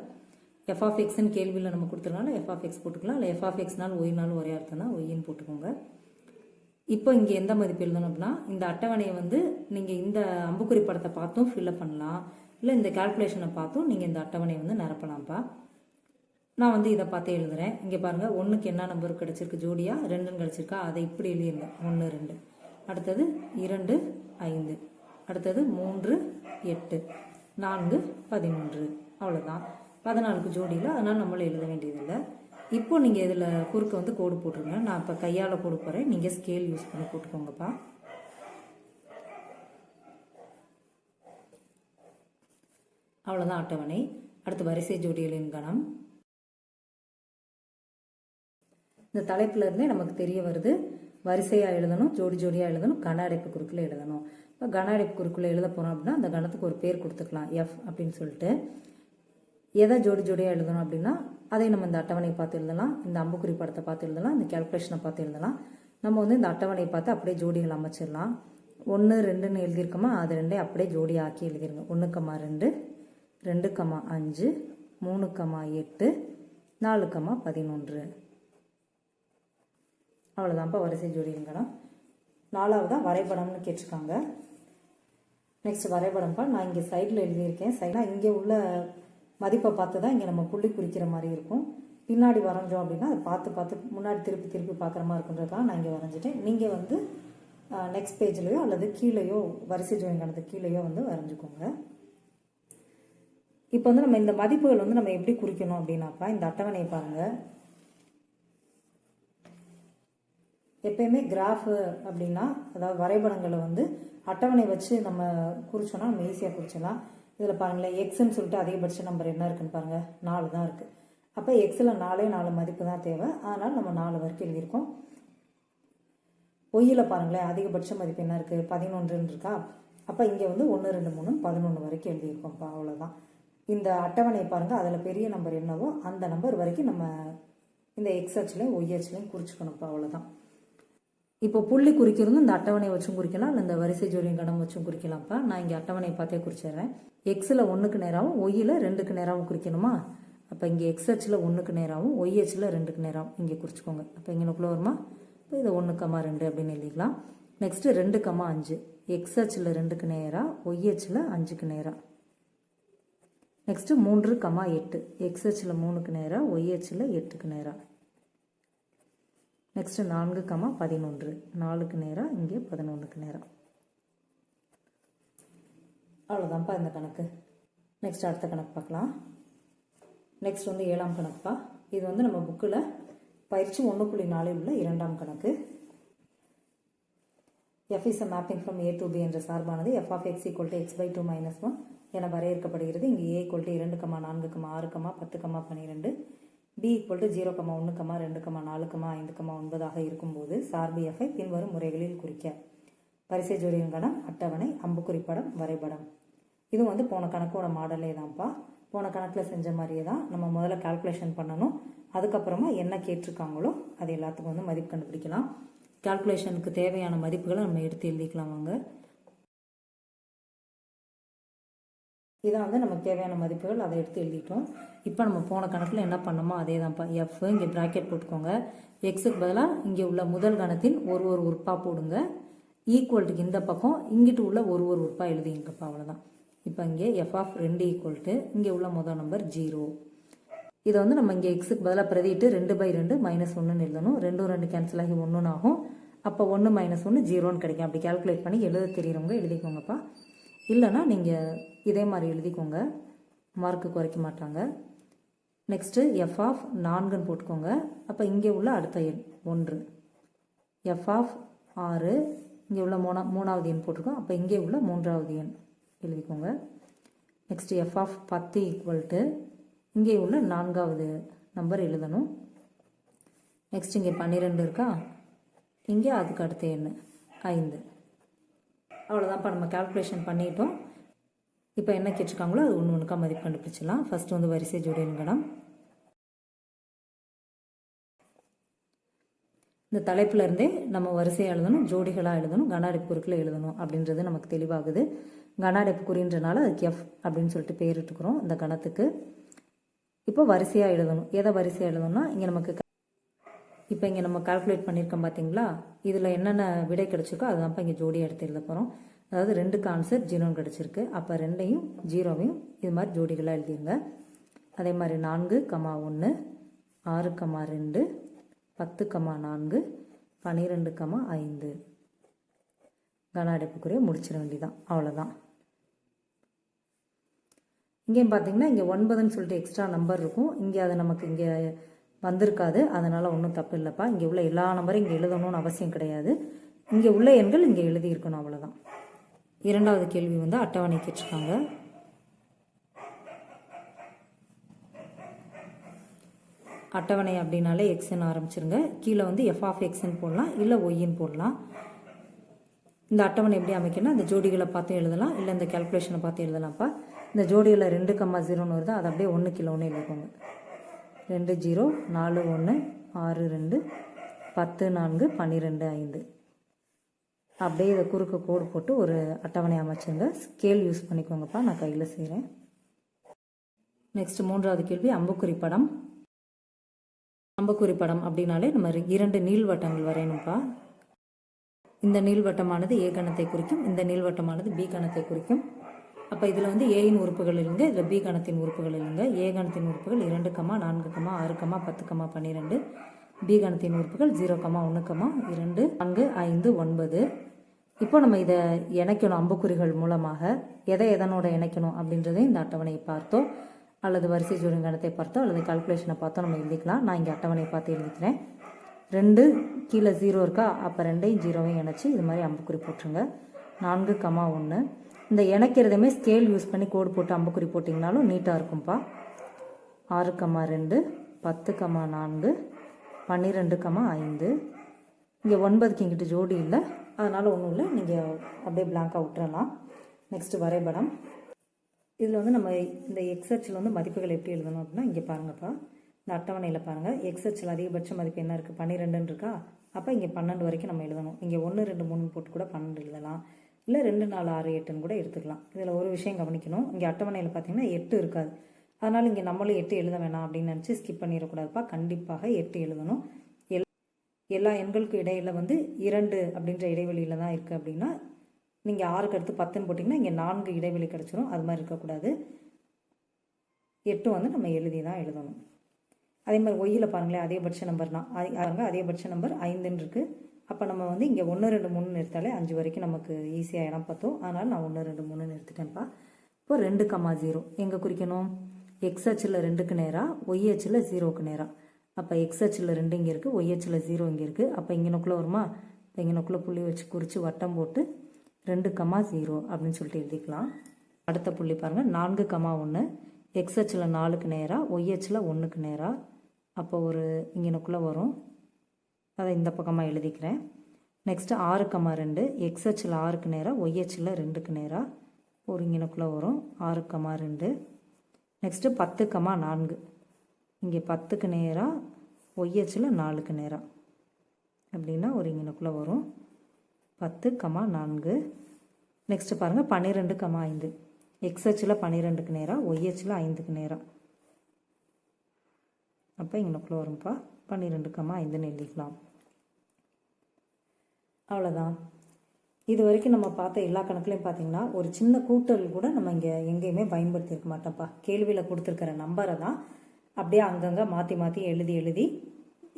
எஃப் ஆஃப் எக்ஸ்ன்னு கேள்வியில் நம்ம கொடுத்துருனால எஃப் ஆஃப் எக்ஸ் போட்டுக்கலாம், இல்லை எஃப் ஆஃப் எக்ஸ்னாலும் ஒய்னாலும் ஒரே அர்த்தம் தான், ஒய்ன்னு போட்டுக்கோங்க. இப்போ இங்கே எந்த மதிப்பு எழுதணும் அப்படின்னா, இந்த அட்டவணையை வந்து நீங்கள் இந்த அம்புக்குறி படத்தை பார்த்தும் ஃபில்அப் பண்ணலாம், இல்லை இந்த கால்குலேஷனை பார்த்தும் நீங்கள் இந்த அட்டவணையை வந்து நிரப்பலாம்ப்பா. நான் வந்து இதை பார்த்தே எழுதுகிறேன். இங்கே பாருங்கள், 1க்கு என்ன நம்பர் கிடச்சிருக்கு ஜோடியா, 2ன்னு கிடச்சிருக்கா. அதை இப்படி எழுதிருங்க, 1 2. அடுத்தது 2 5, அடுத்தது 3 8, 4 11. அவ்வளோதான். 14க்கு ஜோடியில், அதனால் நம்மளும் எழுத வேண்டியதில்லை. இப்போ நீங்கள் இதில் குறுக்க வந்து கோடு போட்டுருங்க. நான் இப்போ கையால் போட போகிறேன், நீங்கள் ஸ்கேல் யூஸ் பண்ணி போட்டுக்கோங்கப்பா. அவ்வளோதான் அட்டவணை. அடுத்து வரிசை ஜோடிகளின் கணம். இந்த தலைப்புல இருந்தே நமக்கு தெரிய வருது, வரிசையாக எழுதணும், ஜோடி ஜோடியாக எழுதணும், கன அடைப்பு குறுக்கில் எழுதணும். இப்போ கன அடைப்பு குறுக்கில் எழுத போகிறோம் அப்படின்னா அந்த கணத்துக்கு ஒரு பேர் கொடுத்துக்கலாம், எஃப் அப்படின்னு சொல்லிட்டு. எதை ஜோடி ஜோடியாக எழுதணும் அப்படின்னா அதை நம்ம இந்த அட்டவணையை பார்த்து எழுதலாம், இந்த அம்புக்குறி படத்தை பார்த்து எழுதலாம், இந்த கால்குலேஷனை பார்த்து எழுதலாம். நம்ம வந்து இந்த அட்டவணையை பார்த்து அப்படியே ஜோடிகள் அமைச்சிடலாம். 1 2ன்னு எழுதியிருக்கோமா, அது 2 அப்படியே ஜோடி ஆக்கி எழுதிருங்க. 1, 2, 2, 5, 3, 8, 4, 11. அவ்வளோதான்ப்பா வரிசை ஜோடிங்கணும். 4வதாக வரைபடம்னு கேட்டிருக்காங்க. நெக்ஸ்ட் வரைபடம்ப்பா. நான் இங்கே சைடில் எழுதியிருக்கேன். சைடாக இங்கே உள்ள மதிப்பை பார்த்து தான் இங்கே நம்ம புள்ளி குறிக்கிற மாதிரி இருக்கும். பின்னாடி வரைஞ்சோம் அப்படின்னா அதை பார்த்து முன்னாடி திருப்பி பார்க்குற மாதிரி இருக்குன்றதுக்காக நான் இங்கே வரைஞ்சிட்டேன். நீங்கள் வந்து நெக்ஸ்ட் பேஜ்லேயோ அல்லது கீழேயோ வரிசை ஜோடிங்கிறது கீழேயோ வந்து வரைஞ்சிக்கோங்க. இப்போ வந்து நம்ம இந்த மதிப்புகள் வந்து நம்ம எப்படி குறிக்கணும் அப்படின்னாப்பா, இந்த அட்டவணையை பாருங்கள். எப்பயுமே கிராஃபு அப்படின்னா, அதாவது வரைபடங்களை வந்து அட்டவணை வச்சு நம்ம குறிச்சோன்னா நம்ம ஈஸியாக குறிச்சிடலாம். இதில் பாருங்களேன், எக்ஸ்ன்னு சொல்லிட்டு அதிகபட்ச நம்பர் என்ன இருக்குன்னு பாருங்கள், 4 தான் இருக்குது. அப்போ எக்ஸில் 4 மதிப்பு தான் தேவை, அதனால் நம்ம 4 வரைக்கும் எழுதியிருக்கோம். ஒய்யில் பாருங்களேன், அதிகபட்ச மதிப்பு என்ன இருக்குது, 11 இருக்கா. அப்போ இங்கே வந்து 1 2 3 11 வரைக்கும் எழுதியிருக்கோம்ப்பா. அவ்வளோதான். இந்த அட்டவணையை பாருங்கள், அதில் பெரிய நம்பர் என்னவோ அந்த நம்பர் வரைக்கும் நம்ம இந்த எக்ஸ் அச்சுலையும் ஒய் அச்சுலையும் குறிச்சிக்கணும்ப்பா. அவ்வளோதான். இப்போ புள்ளி குறிக்கிறதும் இந்த அட்டவணையை வச்சும் குறிக்கலாம், இல்லை இந்த வரிசை ஜோடியின் கணம் வச்சும் குறிக்கலாம்ப்பா. நான் இங்கே அட்டவணையை பார்த்தே குறிச்சிடுறேன். எக்ஸில் 1க்கு நேராகவும் ஒய்யில் 2க்கு நேராகவும் குறிக்கணுமா? அப்போ இங்கே எக்ஸ் அச்சில் 1க்கு நேராகவும் ஒய் அச்சில் 2க்கு நேராகவும் இங்கே குறிச்சிக்கோங்க. அப்போ இங்கேக்குள்ளே வருமா? இப்போ இது 1,2 அப்படின்னு எழுதிக்கலாம். நெக்ஸ்ட்டு 2,5 எக்ஸ் அச்சில் 2க்கு நேராக ஒய் அச்சில் 5க்கு நேராக. நெக்ஸ்ட்டு 3,8 எக்ஸ் அச்சில் 3க்கு நேராக ஒய் அச்சில் 8க்கு நேராக. நெக்ஸ்ட்டு 4,11 4க்கு நேராக இங்கே 11க்கு நேராக. அவ்வளோதான்ப்பா இந்த கணக்கு. நெக்ஸ்ட் அடுத்த கணக்கு பார்க்கலாம். நெக்ஸ்ட் வந்து 7ஆம் கணக்குப்பா. இது வந்து நம்ம புக்கில் பயிற்சி 1.4 உள்ள 2ஆம் கணக்கு. f is a mapping from a to b என்ற சார்பானது f of x equal to x/2 - 1 என வரையறுக்கப்படுகிறது. இங்கே a equal to 2, 4, 6, 10, 12, b equal to 0, 1, 2, 4, 5, 9 ஆக இருக்கும்போது சார்பு f ஐ பின்வரும் முறைகளில் குறிக்க. வரிசை ஜோடியின் கணம், அட்டவணை, அம்புக்குறி படம், வரைபடம். இது வந்து போன கணக்கோட மாடலே தான்ப்பா. போன கணக்கில் செஞ்ச மாதிரியே தான். நம்ம முதல்ல கால்குலேஷன் பண்ணணும், அதுக்கப்புறமா என்ன கேட்டிருக்காங்களோ அது எல்லாத்துக்கும் வந்து மதிப்பு கண்டுபிடிக்கலாம். கால்குலேஷனுக்கு தேவையான மதிப்புகளை நம்ம எடுத்து எழுதிக்கலாம் வாங்க. இதான் வந்து நமக்கு தேவையான மதிப்புகள், அதை எடுத்து எழுதிட்டோம். இப்போ நம்ம போன கணக்கில் என்ன பண்ணோமோ அதே தான்ப்பா. எஃப் இங்கே ப்ராக்கெட் போட்டுக்கோங்க. எக்ஸுக்கு பதிலாக இங்கே உள்ள முதல் கணத்தின் ஒரு உறுப்பாக போடுங்க. ஈக்குவல்ட்டுக்கு இந்த பக்கம் இங்கிட்டு உள்ள ஒரு உறுப்பாக எழுதிங்கப்பா. அவ்வளோதான். இப்போ இங்கே எஃப் ஆஃப் 2 ஈக்குவல்ட்டு இங்கே உள்ள முதல் நம்பர் 0. இதை வந்து நம்ம இங்கே எக்ஸுக்கு பதிலாக பிரதிட்டு 2/2 -1ன்னு எழுதணும். 2 கேன்சல் ஆகி 1 ஆகும். அப்போ 1 - 1 0ன்னு கிடைக்கும். அப்படி கால்குலேட் பண்ணி எழுத தெரியுறவங்க எழுதிக்கோங்கப்பா. இல்லைனா நீங்கள் இதே மாதிரி எழுதிக்கோங்க, மார்க்கு குறைக்க மாட்டாங்க. நெக்ஸ்ட்டு எஃப் ஆஃப் 4ன்னு போட்டுக்கோங்க. அப்போ இங்கே உள்ள அடுத்த எண் 1. எஃப் ஆஃப் 6 இங்கே உள்ள மூணாவது எண் போட்டிருக்கோம். அப்போ இங்கே உள்ள 3வது எண் எழுதிக்கோங்க. நெக்ஸ்ட் எஃப் ஆஃப் 10 ஈக்குவல்ட்டு இங்கே உள்ள 4வது நம்பர் எழுதணும். நெக்ஸ்ட் இங்கே 12 இருக்கா, இங்கே அதுக்கு அடுத்த எண் 5. அவ்வளோதான்ப்பா. நம்ம கால்குலேஷன் பண்ணிட்டோம். இப்போ என்ன கேட்டிருக்காங்களோ அது ஒன்றுக்கா மதிப்பு கண்டுபிடிச்சிடலாம். ஃபர்ஸ்ட் வந்து வரிசை ஜோடியின் கணம். இந்த தலைப்புல இருந்தே நம்ம வரிசையாக எழுதணும், ஜோடிகளாக எழுதணும், கன அடைப்புக்குறிக்குள்ள எழுதணும் அப்படின்றது நமக்கு தெளிவாகுது. கன அடைப்புக்குறின்றனால அதுக்கு எஃப் அப்படின்னு சொல்லிட்டு பேரிட்டுக்கிறோம் இந்த கணத்துக்கு. இப்போ வரிசையாக எழுதணும். எதை வரிசையாக எழுதணும்னா இங்கே நமக்கு இப்போ இங்கே நம்ம கால்குலேட் பண்ணியிருக்கோம் பார்த்தீங்களா, இதில் என்னென்ன விடை கிடச்சிருக்கோ அதுதான்ப்பா இங்கே ஜோடியாக எடுத்து எழுத போகிறோம். அதாவது 2க்கு ஆன்சர் 0ன்னு கிடச்சிருக்கு. அப்போ 2ஐயும் 0வையும் இது மாதிரி ஜோடிகளாக எழுதிடுங்க. அதே மாதிரி 4, 1, 6, 2, 10, 4, 12, 5 கன அடைப்புக்குறியை முடிச்சிட வேண்டியதான். அவ்வளோதான். இங்கேயும் பார்த்தீங்கன்னா இங்கே 9ன்னு சொல்லிட்டு எக்ஸ்ட்ரா நம்பர் இருக்கும். இங்கே அது நமக்கு இங்கே வந்திருக்காது, அதனால் ஒன்றும் தப்பு இல்லைப்பா. இங்கே உள்ள எல்லா நம்பரும் இங்கே எழுதணும்னு அவசியம் கிடையாது. இங்கே உள்ள எண்கள் இங்கே எழுதியிருக்கணும், அவ்வளோதான். 2வது கேள்வி வந்து அட்டவணை கேட்டிருக்காங்க. அட்டவணை அப்படின்னாலே எக்ஸ்ன்னு ஆரம்பிச்சிருங்க. கீழே வந்து எஃப் ஆஃப் எக்ஸ்ன்னு போடலாம், இல்லை ஒய்ன்னு போடலாம். இந்த அட்டவணை எப்படி அமைக்கணும், இந்த ஜோடிகளை பார்த்து எழுதலாம், இல்லை இந்த கால்குலேஷனை பார்த்து எழுதலாம்ப்பா. இந்த ஜோடிகளை 2,0ன்னு வருது, அதை அப்படியே 1 கீழே 1 எழுதிக்கோங்க. 2 0 4 1 6 2 10 4 12 5. அப்படியே இதை குறுக்க கோடு போட்டு ஒரு அட்டவணை அமைச்சுங்க. ஸ்கேல் யூஸ் பண்ணிக்கோங்கப்பா, நான் கையில் செய்கிறேன். நெக்ஸ்ட் 3வது கேள்வி அம்புக்குறி படம். அம்புக்குறி படம் அப்படின்னாலே நம்ம 2 நீள்வட்டங்கள் வரையணும்ப்பா. இந்த நீள்வட்டமானது ஏ கணத்தை குறிக்கும், இந்த நீள்வட்டமானது பி கணத்தை குறிக்கும். அப்போ இதில் வந்து ஏயின் உறுப்புகள் இல்லைங்க, இதில் பி கணத்தின் உறுப்புகள் இல்லைங்க. ஏ கணத்தின் உறுப்புகள் 2, 4, 6, 10, 12. பி கணத்தின் உறுப்புகள் 0, 1, 2, 4, 5, 9. இப்போ நம்ம இதை இணைக்கணும் அம்புக்குறிகள் மூலமாக. எதனோட இணைக்கணும் அப்படின்றதையும் இந்த அட்டவணையை பார்த்தோ அல்லது வரிசை ஜோடியின் கணத்தை பார்த்தோ அல்லது கால்குலேஷனை பார்த்தோ நம்ம எழுதிக்கலாம். நான் இங்கே அட்டவணையை பார்த்து எழுதிக்கிறேன். 2 கீழே 0 இருக்கா, அப்போ 2ஐயும் 0வையும் இணைச்சி இது மாதிரி அம்புக்குறி போட்டுருங்க. 4, 1. இந்த இணைக்கிறதுமே ஸ்கேல் யூஸ் பண்ணி கோடு போட்டு அம்புக்குறி போட்டிங்கனாலும் நீட்டாக இருக்கும்ப்பா. 6, 2, 10, 4, 12, 5. இங்கே 9க்கு இங்கிட்டு ஜோடி இல்லை, அதனால் ஒன்றும் இல்லை, நீங்கள் அப்படியே பிளாங்காக விட்டுறலாம். நெக்ஸ்ட்டு வரைபடம். இதில் வந்து நம்ம இந்த எக்ஸ்ஹெச்சில் வந்து மதிப்புகள் எப்படி எழுதணும் அப்படின்னா இங்கே பாருங்கப்பா. இந்த அட்டவணையில் பாருங்கள், எக்ஸ்ஹெச்சில் அதிகபட்ச மதிப்பு என்ன இருக்குது, 12ன்னு இருக்கா. அப்போ இங்கே 12 வரைக்கும் நம்ம எழுதணும். இங்கே 1 2 3 போட்டு கூட 12 எழுதலாம், இல்லை 2 4 6 8ன்னு கூட எடுத்துக்கலாம். இதில் ஒரு விஷயம் கவனிக்கணும், இங்கே அட்டவணையில் பார்த்தீங்கன்னா 8 இருக்காது. அதனால் இங்கே நம்மளும் 8 எழுத வேணாம் அப்படின்னு நினச்சி ஸ்கிப் பண்ணிடக்கூடாதுப்பா. கண்டிப்பாக 8 எழுதணும். எல்லா எண்களுக்கு இடையில் 2 அப்படின்ற இடைவெளியில் தான் இருக்குது அப்படின்னா நீங்கள் 6க்கு அடுத்து 10ன்னு போட்டிங்கன்னா இங்கே 4 இடைவெளி கிடச்சிரும். அது மாதிரி இருக்கக்கூடாது. 8 நம்ம எழுதி தான் எழுதணும். அதே மாதிரி ஒய்யில் பாருங்களேன், அதிகபட்ச நம்பர் அதிகபட்ச நம்பர் 5ன்னு இருக்குது. அப்போ நம்ம இங்கே 1 2 3 எடுத்தாலே 5 வரைக்கும் நமக்கு ஈஸியாக இடம் பார்த்தோம். அதனால் நான் 1 2 3 எடுத்துட்டேன்ப்பா. இப்போ 2,0 எங்கே குறிக்கணும்? எக்ஸ் அச்சில் 2க்கு நேராக, ஒய் அச்சில் 0க்கு நேராக. அப்போ எக்ஸ் அச்சில் 2 இங்கே இருக்குது, ஒய் அச்சில் 0 இங்கே இருக்குது. அப்போ இங்கனக்குள்ளே வருமா? இப்போ இங்கனக்குள்ளே புள்ளி வச்சு குறித்து வட்டம் போட்டு 2,0 அப்படின்னு சொல்லிட்டு எழுதிக்கலாம். அடுத்த புள்ளி பாருங்கள், 4,1 எக்ஸ் அச்சில் 4க்கு நேராக, ஒய் அச்சில் 1க்கு நேராக. அப்போ ஒரு இங்கனக்குள்ளே வரும், அதை இந்த பக்கமாக எழுதிக்கிறேன். நெக்ஸ்ட்டு 6,2 எக்ஸ் அச்சில் 6க்கு நேராக, ஒய் அச்சில் 2க்கு நேராக. ஒரு இங்கனக்குள்ளே வரும் 6,2. நெக்ஸ்ட்டு 10,4 இங்கே 10க்கு நேராக, ஒய் அச்சில் 4க்கு நேராக. அப்படின்னா ஒரு இங்கனக்குள்ளே வரும் 10,4. நெக்ஸ்ட்டு பாருங்கள் 12,5 எக்ஸ் அச்சில் 12க்கு நேராக, ஒய் அச்சில் 5க்கு நேராக. அப்போ இங்கனக்குள்ளே வரும்ப்பா 12,5ன்னு எழுதிக்கலாம். அவ்வளோதான். இது வரைக்கும் நம்ம பார்த்த எல்லா கணக்குலையும் பார்த்தீங்கன்னா ஒரு சின்ன கூட்டல் கூட நம்ம இங்கே எங்கேயுமே பயன்படுத்தியிருக்க மாட்டோம்ப்பா. கேள்வியில் கொடுத்துருக்கிற நம்பரை தான் அப்படியே அங்கங்கே மாற்றி மாற்றி எழுதி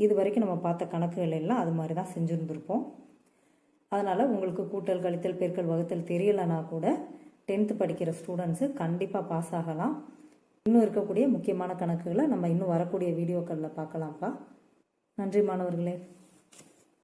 இது வரைக்கும் நம்ம பார்த்த கணக்குகள் எல்லாம் அது மாதிரி தான் செஞ்சுருந்துருப்போம். அதனால் உங்களுக்கு கூட்டல், கழித்தல், பெருக்கல், வகுத்தல் தெரியலைன்னா கூட 10th படிக்கிற ஸ்டூடெண்ட்ஸு கண்டிப்பாக பாஸ் ஆகலாம். இன்னும் இருக்கக்கூடிய முக்கியமான கணக்குகளை நம்ம இன்னும் வரக்கூடிய வீடியோக்களில் பார்க்கலாம்ப்பா. நன்றி மாணவர்களே.